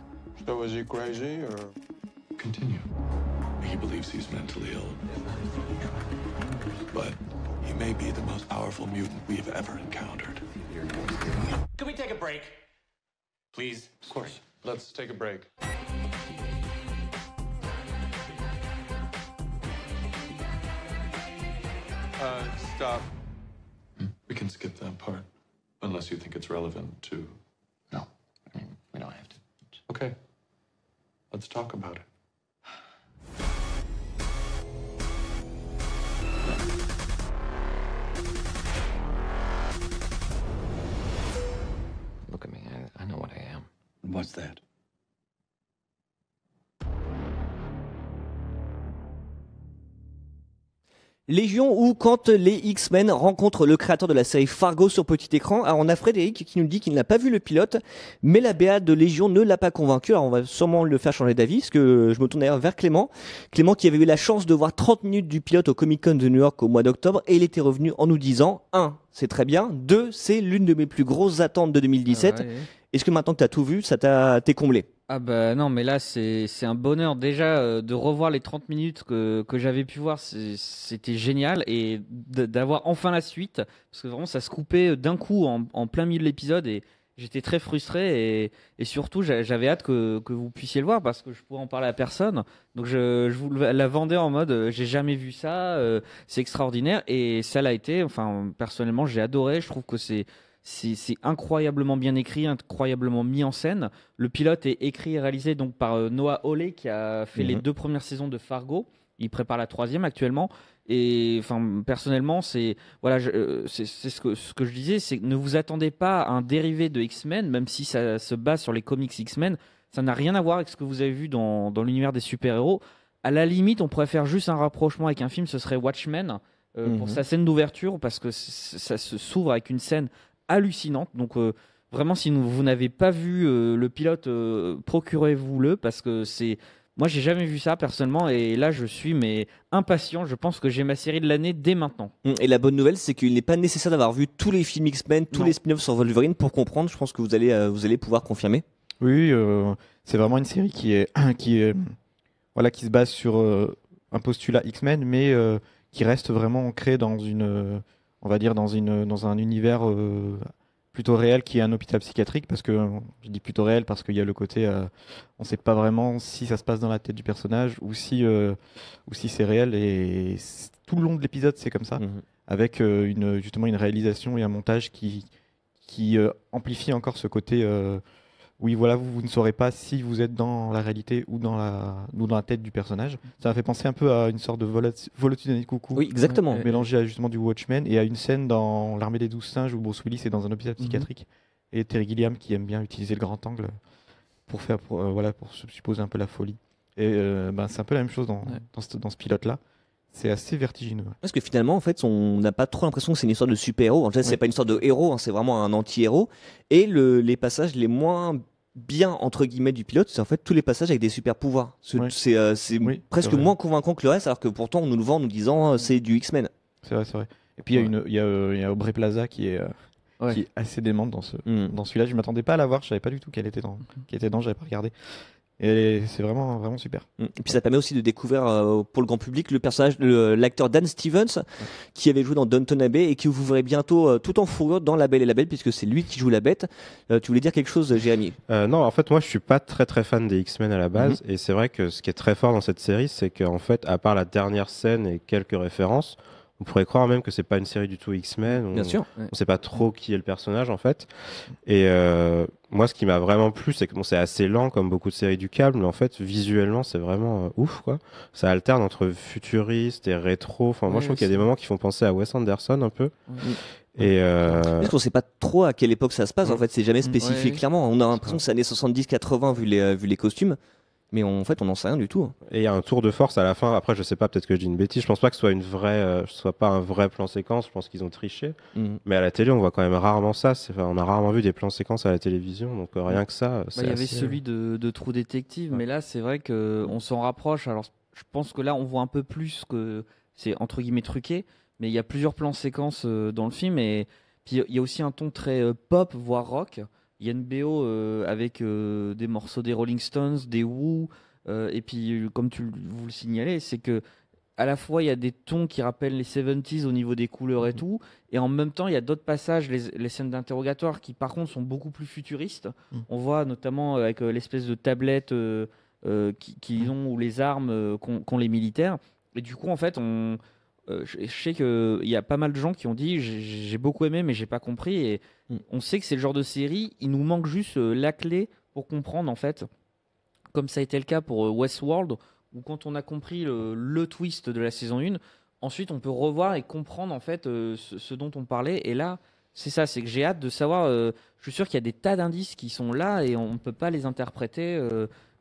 So is he crazy, or...? Continue. He believes he's mentally ill. But he may be the most powerful mutant we've ever encountered. Can we take a break? Please? Of course. Let's take a break. Stop. We can skip that part. Unless you think it's relevant to... No. I mean, we don't have to. Okay. Let's talk about it. Look at me. I know what I am. What's that? Légion ou quand les X-Men rencontrent le créateur de la série Fargo sur petit écran. Alors on a Frédéric qui nous dit qu'il n'a pas vu le pilote, mais la BA de Légion ne l'a pas convaincu. Alors on va sûrement le faire changer d'avis, parce que je me tourne d'ailleurs vers Clément. Clément qui avait eu la chance de voir 30 minutes du pilote au Comic-Con de New York au mois d'octobre, et il était revenu en nous disant 1. C'est très bien, 2. C'est l'une de mes plus grosses attentes de 2017. Ah ouais. Est-ce que maintenant que tu as tout vu, t'es comblé? Ah bah non, mais là c'est un bonheur déjà de revoir les 30 minutes que j'avais pu voir, c'était génial, et d'avoir enfin la suite, parce que vraiment ça se coupait d'un coup en plein milieu de l'épisode, et j'étais très frustré, et surtout j'avais hâte que vous puissiez le voir, parce que je pourrais en parler à personne, donc je vous la vendais en mode j'ai jamais vu ça, c'est extraordinaire, et ça l'a été. Enfin personnellement j'ai adoré, je trouve que c'est incroyablement bien écrit, incroyablement mis en scène. Le pilote est écrit et réalisé donc par Noah Hawley qui a fait les 2 premières saisons de Fargo. il prépare la 3e actuellement. Et enfin, personnellement, c'est ce que je disais, c'est que ne vous attendez pas à un dérivé de X-Men, même si ça se base sur les comics X-Men. Ça n'a rien à voir avec ce que vous avez vu dans l'univers des super-héros. À la limite, on pourrait faire juste un rapprochement avec un film, ce serait Watchmen, pour sa scène d'ouverture, parce que ça se s'ouvre avec une scène hallucinante. Donc vraiment, si vous n'avez pas vu le pilote, procurez-vous-le, parce que c'est... Moi, j'ai jamais vu ça personnellement, et là, je suis impatient. Je pense que j'ai ma série de l'année dès maintenant. Et la bonne nouvelle, c'est qu'il n'est pas nécessaire d'avoir vu tous les films X-Men, tous les spin-offs sur Wolverine pour comprendre. Je pense que vous allez pouvoir confirmer. Oui, c'est vraiment une série qui se base sur un postulat X-Men, mais qui reste vraiment ancré dans un univers plutôt réel, qui est un hôpital psychiatrique, parce que je dis plutôt réel parce qu'il y a le côté on ne sait pas vraiment si ça se passe dans la tête du personnage ou si c'est réel, et tout le long de l'épisode c'est comme ça, avec justement une réalisation et un montage qui amplifie encore ce côté oui, voilà, vous ne saurez pas si vous êtes dans la réalité ou dans la tête du personnage. Ça m'a fait penser un peu à une sorte de Volotine et Coucou. Oui, exactement. Mélangé à justement du Watchmen, et à une scène dans L'Armée des 12 singes où Bruce Willis est dans un hôpital psychiatrique. Et Terry Gilliam qui aime bien utiliser le grand angle pour se supposer un peu la folie. Et c'est un peu la même chose dans ce pilote-là. C'est assez vertigineux. Parce que finalement, en fait, on n'a pas trop l'impression que c'est une histoire de super-héros. En fait, c'est pas une histoire de héros, c'est vraiment un anti-héros. Et les passages les moins bien, entre guillemets, du pilote, c'est en fait tous les passages avec des super-pouvoirs. C'est presque moins convaincant que le reste, alors que pourtant, on nous le vend en nous disant c'est du X-Men. C'est vrai. Et puis, il y a Aubrey Plaza qui est assez démente dans celui-là. Je m'attendais pas à la voir, je savais pas du tout qu'elle était dedans, j'avais pas regardé. Et c'est vraiment, vraiment super. Et puis ça permet aussi de découvrir pour le grand public le personnage, l'acteur Dan Stevens, qui avait joué dans Downton Abbey et que vous verrez bientôt tout en fourrure dans La Belle et la Bête, puisque c'est lui qui joue la bête. Tu voulais dire quelque chose, Jérémy? Non, en fait, moi je suis pas très très fan des X-Men à la base, et c'est vrai que ce qui est très fort dans cette série, c'est qu'en fait, à part la dernière scène et quelques références, on pourrait croire même que c'est pas une série du tout X-Men. Bien sûr. On sait pas trop qui est le personnage en fait. Et moi, ce qui m'a vraiment plu, c'est que c'est assez lent comme beaucoup de séries du câble, mais en fait, visuellement, c'est vraiment ouf, quoi. Ça alterne entre futuriste et rétro. Enfin, moi, je trouve qu'il y a des moments qui font penser à Wes Anderson un peu. Et parce qu'on sait pas trop à quelle époque ça se passe. En fait, c'est jamais spécifié clairement. On a l'impression que c'est années 70-80 vu les costumes. Mais en fait, on n'en sait rien du tout. Et il y a un tour de force à la fin. Après, je sais pas, peut-être que je dis une bêtise. Je pense pas que ce soit pas un vrai plan séquence. Je pense qu'ils ont triché. Mais à la télé, on voit quand même rarement ça. On a rarement vu des plans séquences à la télévision. Donc rien que ça. Il y avait celui de True Detective, mais là, c'est vrai qu'on s'en rapproche. Alors, je pense que là, on voit un peu plus que c'est entre guillemets truqué. Mais il y a plusieurs plans séquences dans le film. Et puis, il y a aussi un ton très pop, voire rock. Il y a une BO avec des morceaux des Rolling Stones, des Who, et puis comme vous le signalez, c'est que à la fois il y a des tons qui rappellent les 70s au niveau des couleurs et tout, et en même temps il y a d'autres passages, les scènes d'interrogatoire qui par contre sont beaucoup plus futuristes. On voit notamment avec l'espèce de tablette qu'ils ont, ou les armes qu'ont les militaires, et du coup en fait je sais qu'il y a pas mal de gens qui ont dit j'ai beaucoup aimé mais j'ai pas compris, et on sait que c'est le genre de série, il nous manque juste la clé pour comprendre en fait, comme ça a été le cas pour Westworld, où quand on a compris le twist de la saison 1, ensuite on peut revoir et comprendre en fait ce dont on parlait, et là c'est ça, c'est que j'ai hâte de savoir, je suis sûr qu'il y a des tas d'indices qui sont là et on ne peut pas les interpréter.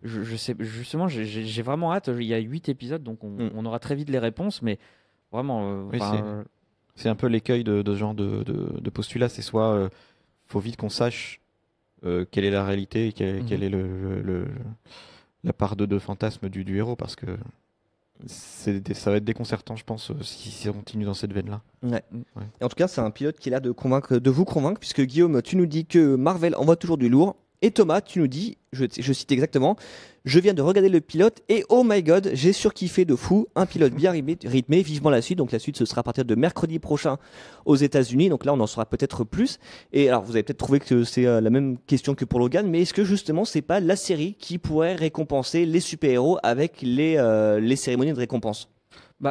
Je sais, justement, j'ai vraiment hâte, il y a 8 épisodes donc on aura très vite les réponses, mais vraiment, c'est un peu l'écueil de ce genre de postulat. C'est soit faut vite qu'on sache quelle est la réalité et quelle est la part de fantasme du héros, parce que ça va être déconcertant, je pense, si on continue dans cette veine-là. Ouais. Et en tout cas, c'est un pilote qui a l'air de vous convaincre, puisque Guillaume, tu nous dis que Marvel envoie toujours du lourd. Et Thomas, tu nous dis, je cite exactement, je viens de regarder le pilote et oh my god, j'ai surkiffé de fou, un pilote bien rythmé, vivement la suite. Donc la suite, ce sera à partir de mercredi prochain aux États-Unis. Donc là, on en saura peut-être plus. Et alors, vous avez peut-être trouvé que c'est la même question que pour Logan, mais est-ce que justement, c'est pas la série qui pourrait récompenser les super-héros avec les cérémonies de récompense?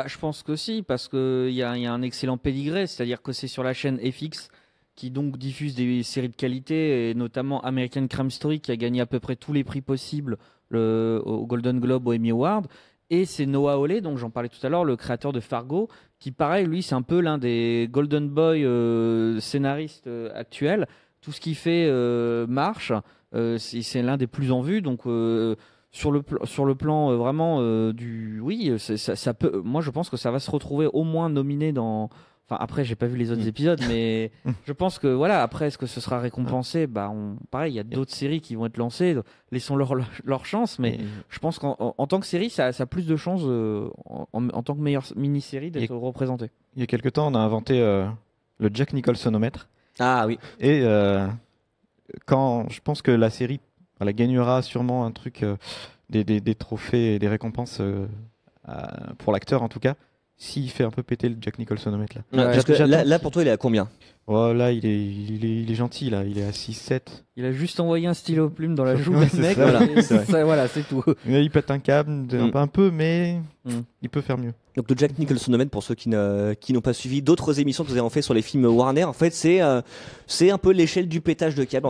Je pense que si, parce qu'il y a un excellent pédigré, c'est-à-dire que c'est sur la chaîne FX qui donc diffuse des séries de qualité, et notamment American Crime Story qui a gagné à peu près tous les prix possibles au Golden Globe, au Emmy Award. Et c'est Noah Hawley, donc j'en parlais tout à l'heure, le créateur de Fargo, qui pareil, lui, c'est un peu l'un des Golden Boy scénaristes actuels. Tout ce qu'il fait marche. C'est l'un des plus en vue, donc sur le plan vraiment oui, ça peut. Moi, je pense que ça va se retrouver au moins nominé dans. Enfin, après, j'ai pas vu les autres épisodes, mais je pense que voilà. Après, est-ce que ce sera récompensé ? Pareil, il y a d'autres séries qui vont être lancées. Laissons-leur chance, mais je pense qu'en tant que série, ça a plus de chances en tant que meilleure mini-série d'être représentée. Il y a quelques temps, on a inventé le Jack Nicholsonomètre. Ah oui. Et quand je pense que la série gagnera sûrement un truc, des trophées et des récompenses pour l'acteur en tout cas, s'il fait un peu péter le Jack Nicholsonomètre là. Parce que là, pour toi, il est à combien ? Là, il est gentil là, il est à 6-7. Il a juste envoyé un stylo plume dans la joue Ouais, du mec. Voilà, c'est tout. Il pète un câble, un peu, mais il peut faire mieux. Donc le Jack Nicholsonomètre, pour ceux qui n'ont pas suivi d'autres émissions que nous avons fait sur les films Warner, en fait c'est un peu l'échelle du pétage de câble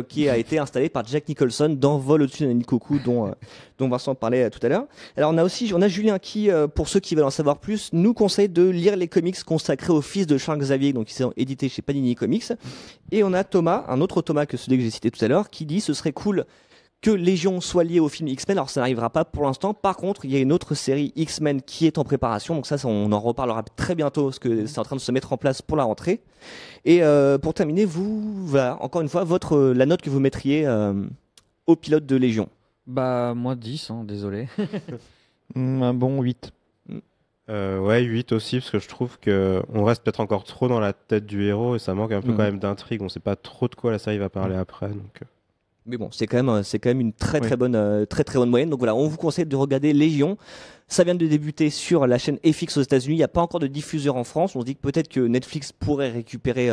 qui a été installé par Jack Nicholson dans Vol au-dessus d'un Nikoku dont Vincent parlait tout à l'heure. Alors on a Julien qui, pour ceux qui veulent en savoir plus, nous conseille de lire les comics consacrés au fils de Charles Xavier, donc qui sont édités chez Panini Comics. Et on a Thomas, un autre Thomas que celui que j'ai cité tout à l'heure, qui dit ce serait cool que Légion soit lié au film X-Men. Alors ça n'arrivera pas pour l'instant. Par contre, il y a une autre série X-Men qui est en préparation. Donc ça on en reparlera très bientôt parce que c'est en train de se mettre en place pour la rentrée. Et pour terminer, voilà, encore une fois, la note que vous mettriez au pilote de Légion. Moi 10, désolé. Un bon 8. Ouais, 8 aussi, parce que je trouve qu'on reste peut-être encore trop dans la tête du héros et ça manque un peu quand même d'intrigue. On sait pas trop de quoi la série va parler après. Donc... Mais bon, c'est quand même une très bonne moyenne. Donc voilà, on vous conseille de regarder Légion. Ça vient de débuter sur la chaîne FX aux États-Unis. Il n'y a pas encore de diffuseur en France. On se dit que peut-être que Netflix pourrait récupérer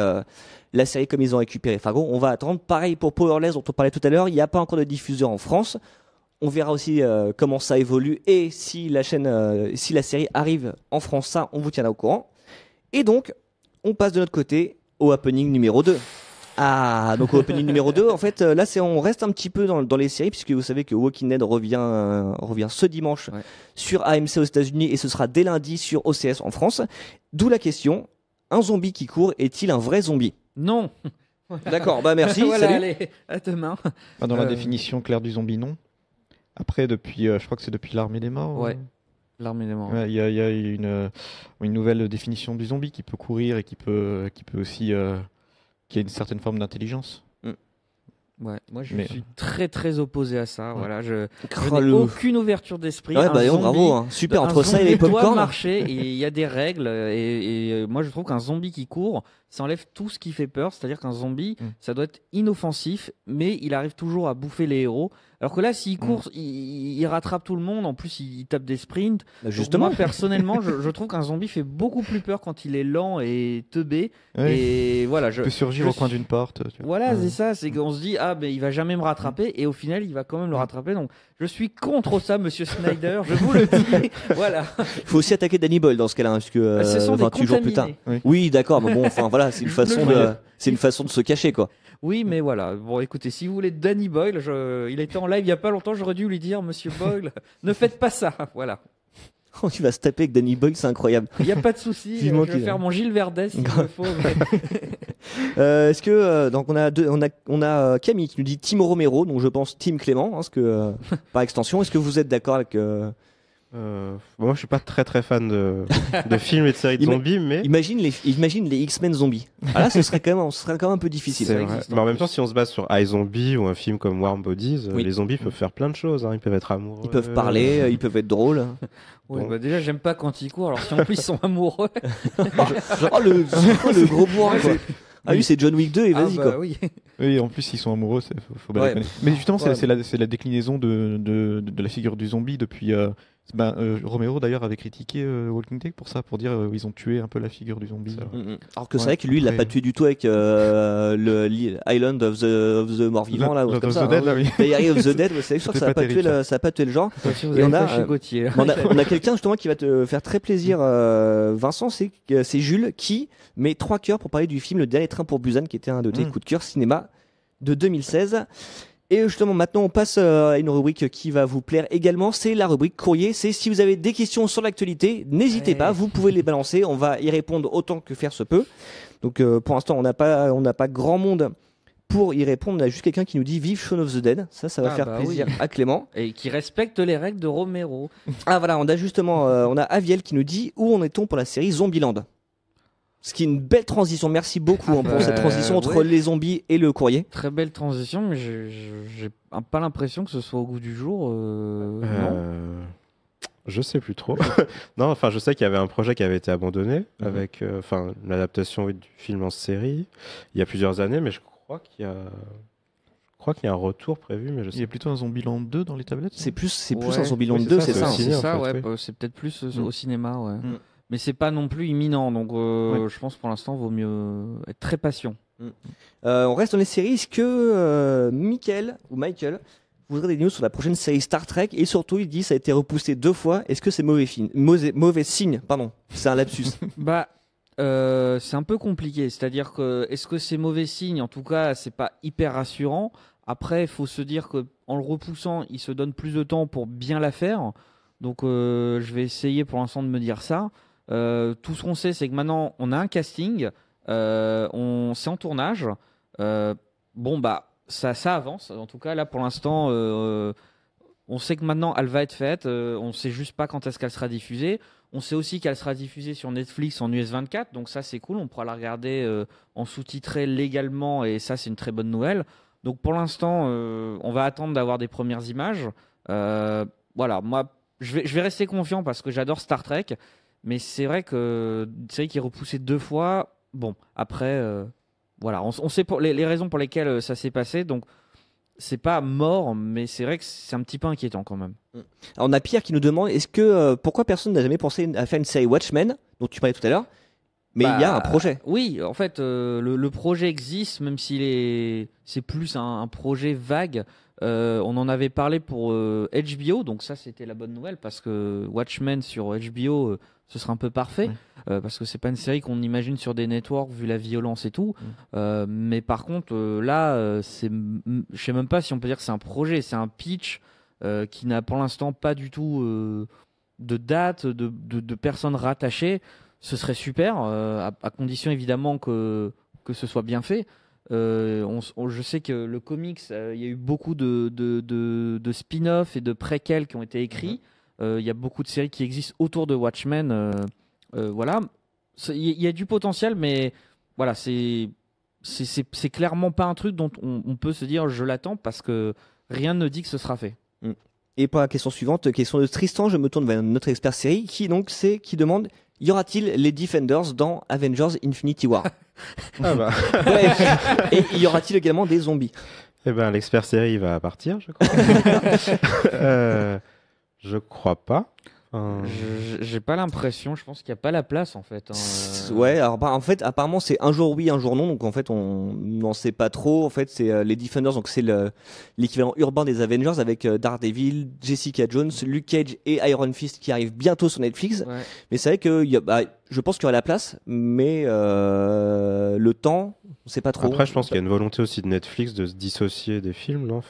la série comme ils ont récupéré Fargo. On va attendre. Pareil pour Powerless dont on parlait tout à l'heure. Il n'y a pas encore de diffuseur en France. On verra aussi comment ça évolue et si la série arrive en France, ça, on vous tiendra au courant. Et donc, on passe de notre côté au happening numéro 2. Ah, donc au opening numéro 2, en fait, là, on reste un petit peu dans les séries, puisque vous savez que Walking Dead revient ce dimanche sur AMC aux États-Unis et ce sera dès lundi sur OCS en France. D'où la question, un zombie qui court est-il un vrai zombie ? Non. D'accord, merci, voilà, salut. Allez, à demain. Dans la définition claire du zombie, non. Après, je crois que c'est depuis l'Armée des Morts. Ouais. L'Armée des Morts. Il y a une nouvelle définition du zombie qui peut courir et qui peut aussi qui a une certaine forme d'intelligence. Ouais, moi je suis très très opposé à ça. Voilà, je n'ai aucune ouverture d'esprit. Ouais, bravo, hein. Super, entre ça et les popcorn. Doit marcher et il y a des règles et moi je trouve qu'un zombie qui court, ça enlève tout ce qui fait peur. C'est-à-dire qu'un zombie, ça doit être inoffensif, mais il arrive toujours à bouffer les héros. Alors que là, s'il court, il rattrape tout le monde. En plus, il tape des sprints. Justement. Moi, personnellement, je trouve qu'un zombie fait beaucoup plus peur quand il est lent et teubé. Ouais. Et voilà, il peut surgir au coin d'une porte. Voilà, c'est ça. C'est qu'on se dit, il va jamais me rattraper. Et au final, il va quand même le rattraper. Donc, je suis contre ça, monsieur Snyder. Je vous le dis. Voilà. Il faut aussi attaquer Danny Boyle dans ce cas-là, parce que ce sont des 28 jours plus tard. Oui, d'accord. Mais bon, enfin voilà, c'est une façon de se cacher, quoi. Oui, mais voilà. Bon, écoutez, si vous voulez Danny Boyle, il était en live il y a pas longtemps. J'aurais dû lui dire, Monsieur Boyle, ne faites pas ça. Voilà. Oh, tu vas se taper avec Danny Boyle, c'est incroyable. Il n'y a pas de souci. Je vais faire mon Gilles Verdez s'il le faut. Mais... Est-ce que donc on a Camille qui nous dit Tim Romero, donc je pense Tim Clément, parce que par extension. Est-ce que vous êtes d'accord avec moi, je suis pas très très fan de films et de séries de zombies, mais imagine les X-Men zombies. Ah là, ce serait quand même un peu difficile. C'est vrai. Mais en même temps, si on se base sur iZombie ou un film comme Warm Bodies, les zombies peuvent faire plein de choses. Ils peuvent être amoureux. Ils peuvent parler, ils peuvent être drôles. Ouais, déjà, j'aime pas quand ils courent. Alors si en plus ils sont amoureux. Le gros bourrin, quoi. Ah oui, c'est John Wick 2 et vas-y quoi. Oui, en plus ils sont amoureux, faut bien reconnaître. Mais justement, c'est la déclinaison de la figure du zombie depuis. Romero d'ailleurs avait critiqué Walking Dead pour ça, pour dire ils ont tué un peu la figure du zombie. Alors que c'est vrai que lui, il l'a pas tué du tout avec le Island of the Mort-Vivant là, comme ça. Diary of the Dead, c'est sûr que ça a pas tué le genre. Et on a quelqu'un justement qui va te faire très plaisir, Vincent, c'est Jules qui met 3 cœurs pour parler du film Le Dernier Train pour Busan, qui était un de tes coups de cœur cinéma de 2016. Et justement, maintenant, on passe à une rubrique qui va vous plaire également. C'est la rubrique courrier. C'est si vous avez des questions sur l'actualité, n'hésitez pas, vous pouvez les balancer. On va y répondre autant que faire se peut. Donc, pour l'instant, on n'a pas grand monde pour y répondre. On a juste quelqu'un qui nous dit vive Shaun of the Dead. Ça va faire plaisir à Clément. Et qui respecte les règles de Romero. Ah voilà, on a justement, on a Aviel qui nous dit où en est-on pour la série Zombieland. Ce qui est une belle transition. Merci beaucoup pour cette transition entre les zombies et le courrier. Très belle transition, mais j'ai pas l'impression que ce soit au goût du jour. Non. Je sais plus trop. Non, enfin, je sais qu'il y avait un projet qui avait été abandonné avec, l'adaptation du film en série il y a plusieurs années, mais je crois qu'il y a un retour prévu, mais je sais. Il y a plutôt un Zombieland 2 dans les tablettes. C'est plus un Zombieland 2, c'est ça. C'est ça, ouais. C'est peut-être plus au cinéma, ouais. Mais c'est pas non plus imminent, donc je pense pour l'instant vaut mieux être très patient. On reste dans les séries. Est-ce que Michael voudrait des news sur la prochaine série Star Trek? Et surtout, il dit ça a été repoussé 2 fois. Est-ce que c'est mauvais signe? Pardon, c'est un lapsus. C'est un peu compliqué. C'est-à-dire que est-ce que c'est mauvais signe? En tout cas, c'est pas hyper rassurant. Après, il faut se dire que en le repoussant, il se donne plus de temps pour bien la faire. Donc, je vais essayer pour l'instant de me dire ça. Tout ce qu'on sait, c'est que maintenant, on a un casting, c'est en tournage. Ça avance. En tout cas, là, pour l'instant, on sait que maintenant, elle va être faite. On ne sait juste pas quand est-ce qu'elle sera diffusée. On sait aussi qu'elle sera diffusée sur Netflix en US 24. Donc ça, c'est cool. On pourra la regarder en sous-titré légalement. Et ça, c'est une très bonne nouvelle. Donc pour l'instant, on va attendre d'avoir des premières images. Voilà, moi, je vais rester confiant parce que j'adore Star Trek. Mais c'est vrai que une série qui est repoussée 2 fois. Bon, après, voilà, on sait les raisons pour lesquelles ça s'est passé. Donc, c'est pas mort, mais c'est vrai que c'est un petit peu inquiétant quand même. Alors, on a Pierre qui nous demande pourquoi personne n'a jamais pensé à faire une série Watchmen, dont tu parlais tout à l'heure, mais il y a un projet. Oui, en fait, le projet existe, même c'est plus un projet vague. On en avait parlé pour HBO, donc ça c'était la bonne nouvelle parce que Watchmen sur HBO, ce serait un peu parfait parce que c'est pas une série qu'on imagine sur des networks vu la violence et tout. Mais par contre, là, je sais même pas si on peut dire que c'est un projet, c'est un pitch qui n'a pour l'instant pas du tout de date, de personnes rattachées. Ce serait super, à condition évidemment que ce soit bien fait. Je sais que le comics, il y a eu beaucoup de spin-off et de préquels qui ont été écrits. Il y a beaucoup de séries qui existent autour de Watchmen. Voilà, il y a du potentiel, mais voilà, c'est clairement pas un truc dont on peut se dire je l'attends parce que rien ne dit que ce sera fait. Et pour la question suivante, question de Tristan, je me tourne vers notre expert série qui demande y aura-t-il les Defenders dans Avengers Infinity War? Et y aura-t-il également des zombies? Eh ben, l'expert série va partir, je crois. Je crois pas. J'ai pas l'impression, je pense qu'il n'y a pas la place en fait. Ouais, alors en fait, apparemment c'est un jour oui, un jour non, donc en fait on n'en sait pas trop. En fait, c'est les Defenders, donc c'est l'équivalent urbain des Avengers avec Daredevil, Jessica Jones, Luke Cage et Iron Fist qui arrivent bientôt sur Netflix. Ouais. Mais c'est vrai que je pense qu'il y aura la place, mais le temps, on sait pas trop. Après, je pense qu'il y a une volonté aussi de Netflix de se dissocier des films, non?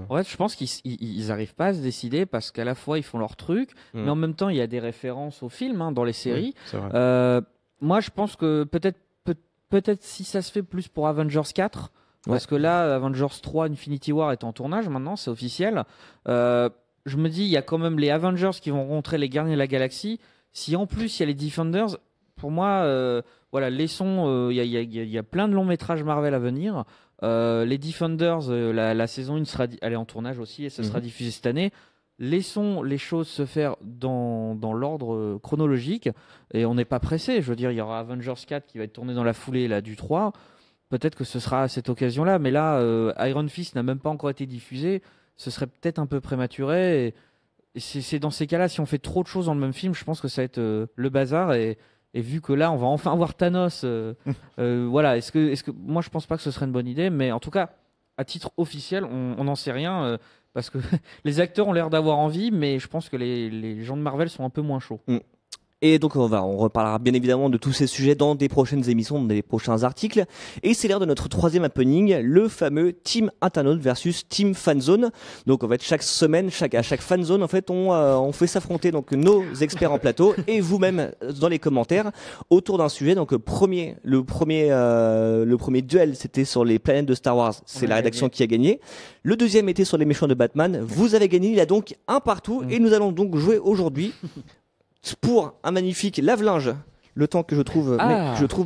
Ouais, je pense qu'ils arrivent pas à se décider parce qu'à la fois ils font leur truc, mais en même temps il y a des références aux films dans les séries. Oui, c'est vrai. Moi, je pense que peut-être si ça se fait plus pour Avengers 4, parce que là, Avengers 3 Infinity War est en tournage maintenant, c'est officiel. Je me dis, il y a quand même les Avengers qui vont rencontrer les Gardiens de la Galaxie. Si en plus il y a les Defenders, pour moi, voilà, laissons. Il y a plein de longs métrages Marvel à venir. Les Defenders, la saison 1 elle est en tournage aussi et ça sera diffusé cette année. Laissons les choses se faire dans l'ordre chronologique et on n'est pas pressé. Je veux dire, il y aura Avengers 4 qui va être tourné dans la foulée là, du 3. Peut-être que ce sera à cette occasion-là, mais là, Iron Fist n'a même pas encore été diffusé. Ce serait peut-être un peu prématuré. Et c'est dans ces cas-là, si on fait trop de choses dans le même film, je pense que ça va être le bazar. Et vu que là, on va enfin voir Thanos, voilà. Est-ce que moi, je pense pas que ce serait une bonne idée, mais en tout cas, à titre officiel, on n'en sait rien. Parce que les acteurs ont l'air d'avoir envie, mais je pense que les gens de Marvel sont un peu moins chauds. Et donc on reparlera bien évidemment de tous ces sujets dans des prochaines émissions, dans des prochains articles. Et c'est l'heure de notre troisième happening, le fameux Team Internaute versus Team Fanzone. Donc en fait chaque semaine, à chaque fanzone, en fait on fait s'affronter donc nos experts en plateau et vous-même dans les commentaires autour d'un sujet. Donc le premier duel, c'était sur les planètes de Star Wars. C'est la rédaction qui a gagné. Le deuxième était sur les méchants de Batman. Vous avez gagné. Il a donc un partout et nous allons donc jouer aujourd'hui pour un magnifique lave-linge. Le temps que je trouve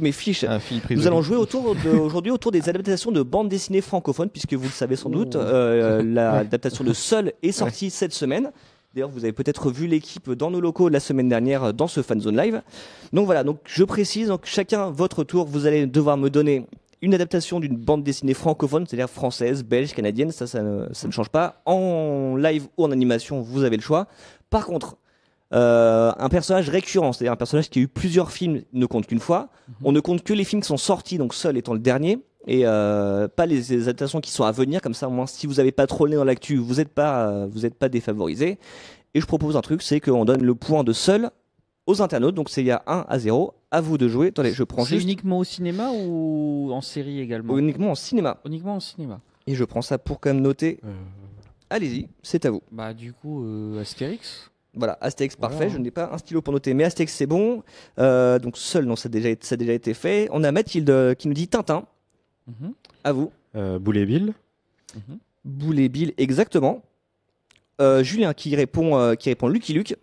mes fiches. Nous allons jouer aujourd'hui autour des adaptations de bandes dessinées francophones, puisque vous le savez sans doute, l'adaptation de Seul est sortie cette semaine. D'ailleurs, vous avez peut-être vu l'équipe dans nos locaux la semaine dernière dans ce Fanzone Live. Donc voilà, donc je précise, donc chacun votre tour, vous allez devoir me donner une adaptation d'une bande dessinée francophone, c'est-à-dire française, belge, canadienne, ça ne change pas. En live ou en animation, vous avez le choix. Par contre, un personnage récurrent, c'est-à-dire un personnage qui a eu plusieurs films, ne compte qu'une fois. On ne compte que les films qui sont sortis, donc Seul étant le dernier, et pas les adaptations qui sont à venir. Comme ça, au moins, si vous n'avez pas trop le nez dans l'actu, vous n'êtes pas défavorisé. Et je propose un truc, c'est qu'on donne le point de Seul aux internautes. Donc il y a 1-0. À vous de jouer. Attendez, je prends juste. C'est uniquement au cinéma ou en série également? Uniquement en cinéma. Uniquement en cinéma. Et je prends ça pour quand même noter. Allez-y, c'est à vous. Bah du coup, Astérix. Voilà, Astérix, parfait. Je n'ai pas un stylo pour noter, mais Astérix, c'est bon. Donc Seul, non, ça a déjà été fait. On a Mathilde qui nous dit Tintin. À vous. Boulet Bill. Boulet Bill, exactement. Julien qui répond Lucky Luke.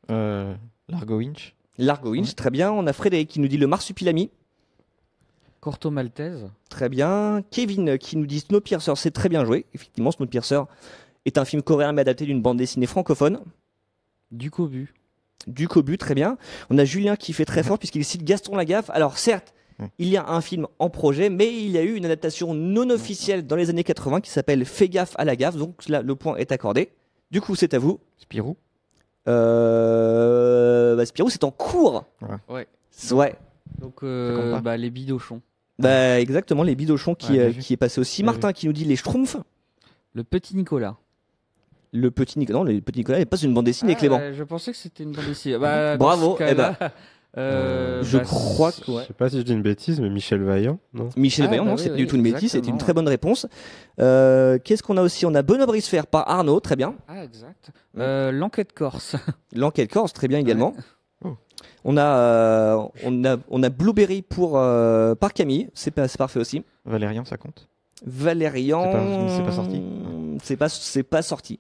Largo Winch. Largo Winch, très bien. On a Frédéric qui nous dit le Marsupilami. Corto Maltese. Très bien. Kevin qui nous dit Snowpiercer, c'est très bien joué. Effectivement, Snowpiercer est un film coréen mais adapté d'une bande dessinée francophone. Du Cobu, très bien. On a Julien qui fait très fort puisqu'il cite Gaston Lagaffe. Alors certes, il y a un film en projet, mais il y a eu une adaptation non officielle dans les années 80 qui s'appelle Fais gaffe à la gaffe. Donc là, le point est accordé. Du coup, c'est à vous. Spirou. Spirou, c'est en cours. Ouais. Donc les Bidochons. Exactement, les Bidochons qui est passé aussi. Martin qui nous dit les Schtroumpfs. Le Petit Nicolas. Le Petit Nicolas n'est pas une bande dessinée, Clément. Je pensais que c'était une bande dessinée. Bravo. Je crois que. Je sais pas si je dis une bêtise, mais Michel Vaillant, non? Michel Vaillant, non, c'est pas du tout une bêtise, c'est une très bonne réponse. Qu'est-ce qu'on a aussi? On a Benoît Bricefer par Arnaud, très bien. Ah, exact. L'Enquête Corse. L'Enquête Corse, très bien également. On a Blueberry par Camille, c'est parfait aussi. Valérian, ça compte? Valérian, c'est pas sorti. C'est pas sorti.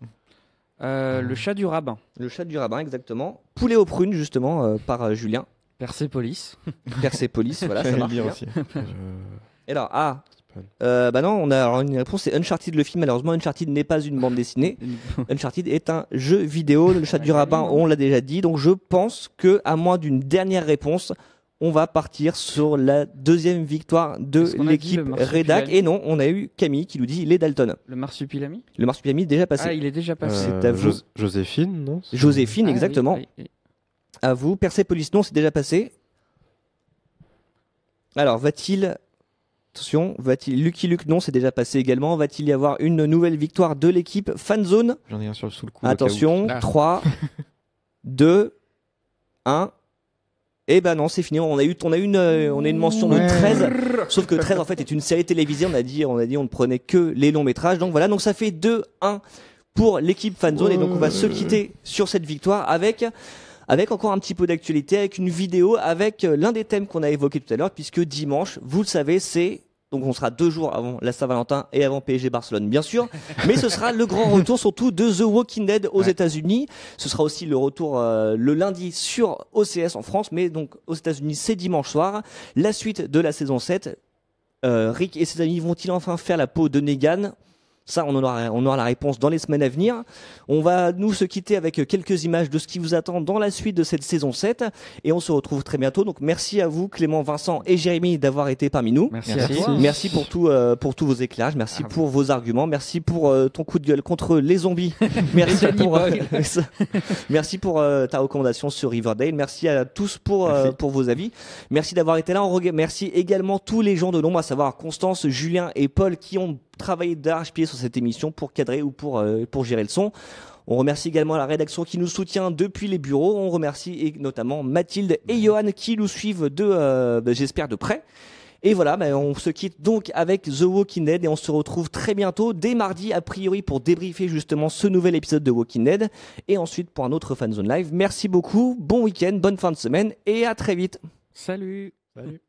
Le Chat du Rabbin. Le Chat du Rabbin, exactement. Poulet aux prunes, justement, par Julien. Persépolis. Voilà, ça marche bien. Aussi. Et alors, non, on a une réponse, c'est Uncharted le film. Malheureusement, Uncharted n'est pas une bande dessinée. Uncharted est un jeu vidéo. Le Chat du Rabbin, on l'a déjà dit. Donc je pense que, à moins d'une dernière réponse, on va partir sur la deuxième victoire de l'équipe Rédac. Et non, on a eu Camille qui nous dit les Dalton. Le Marsupilami. Le Marsupilami est déjà passé. Ah, il est déjà passé. C'est à vous. Joséphine, non? Joséphine, exactement. Oui. À vous. Persépolis, non, c'est déjà passé. Alors, va-t-il... Lucky Luke, non, c'est déjà passé également. Va-t-il y avoir une nouvelle victoire de l'équipe Fanzone? J'en ai un sous le coup. Attention, 3, 2, 1... Eh ben non, c'est fini. On a une mention de 13. Sauf que 13 en fait est une série télévisée. On a dit on ne prenait que les longs métrages. Donc voilà, donc ça fait 2-1 pour l'équipe Fanzone. Et donc on va se quitter sur cette victoire avec encore un petit peu d'actualité, avec une vidéo, avec l'un des thèmes qu'on a évoqué tout à l'heure, puisque dimanche, vous le savez, donc on sera 2 jours avant la Saint-Valentin et avant PSG Barcelone, bien sûr. Mais ce sera le grand retour surtout de The Walking Dead aux États-Unis. Ce sera aussi le retour le lundi sur OCS en France, mais donc aux États-Unis c'est dimanche soir. La suite de la saison 7. Rick et ses amis vont-ils enfin faire la peau de Negan? Ça, on aura la réponse dans les semaines à venir. On va nous se quitter avec quelques images de ce qui vous attend dans la suite de cette saison 7. Et on se retrouve très bientôt. Donc merci à vous, Clément, Vincent et Jérémy, d'avoir été parmi nous. Merci à toi. Merci pour tous vos éclairages. Merci pour vos arguments. Merci pour ton coup de gueule contre les zombies. Merci pour ta recommandation sur Riverdale. Merci à tous pour vos avis. Merci d'avoir été là. Merci également tous les gens de l'ombre, à savoir Constance, Julien et Paul, qui ont travaillé d'arrache-pied sur cette émission pour cadrer ou pour gérer le son. On remercie également la rédaction qui nous soutient depuis les bureaux. On remercie et notamment Mathilde et Johan qui nous suivent j'espère de près. Et voilà, on se quitte donc avec The Walking Dead et on se retrouve très bientôt, dès mardi a priori, pour débriefer justement ce nouvel épisode de Walking Dead et ensuite pour un autre Fanzone Live. Merci beaucoup, bon week-end, bonne fin de semaine et à très vite. Salut. Salut.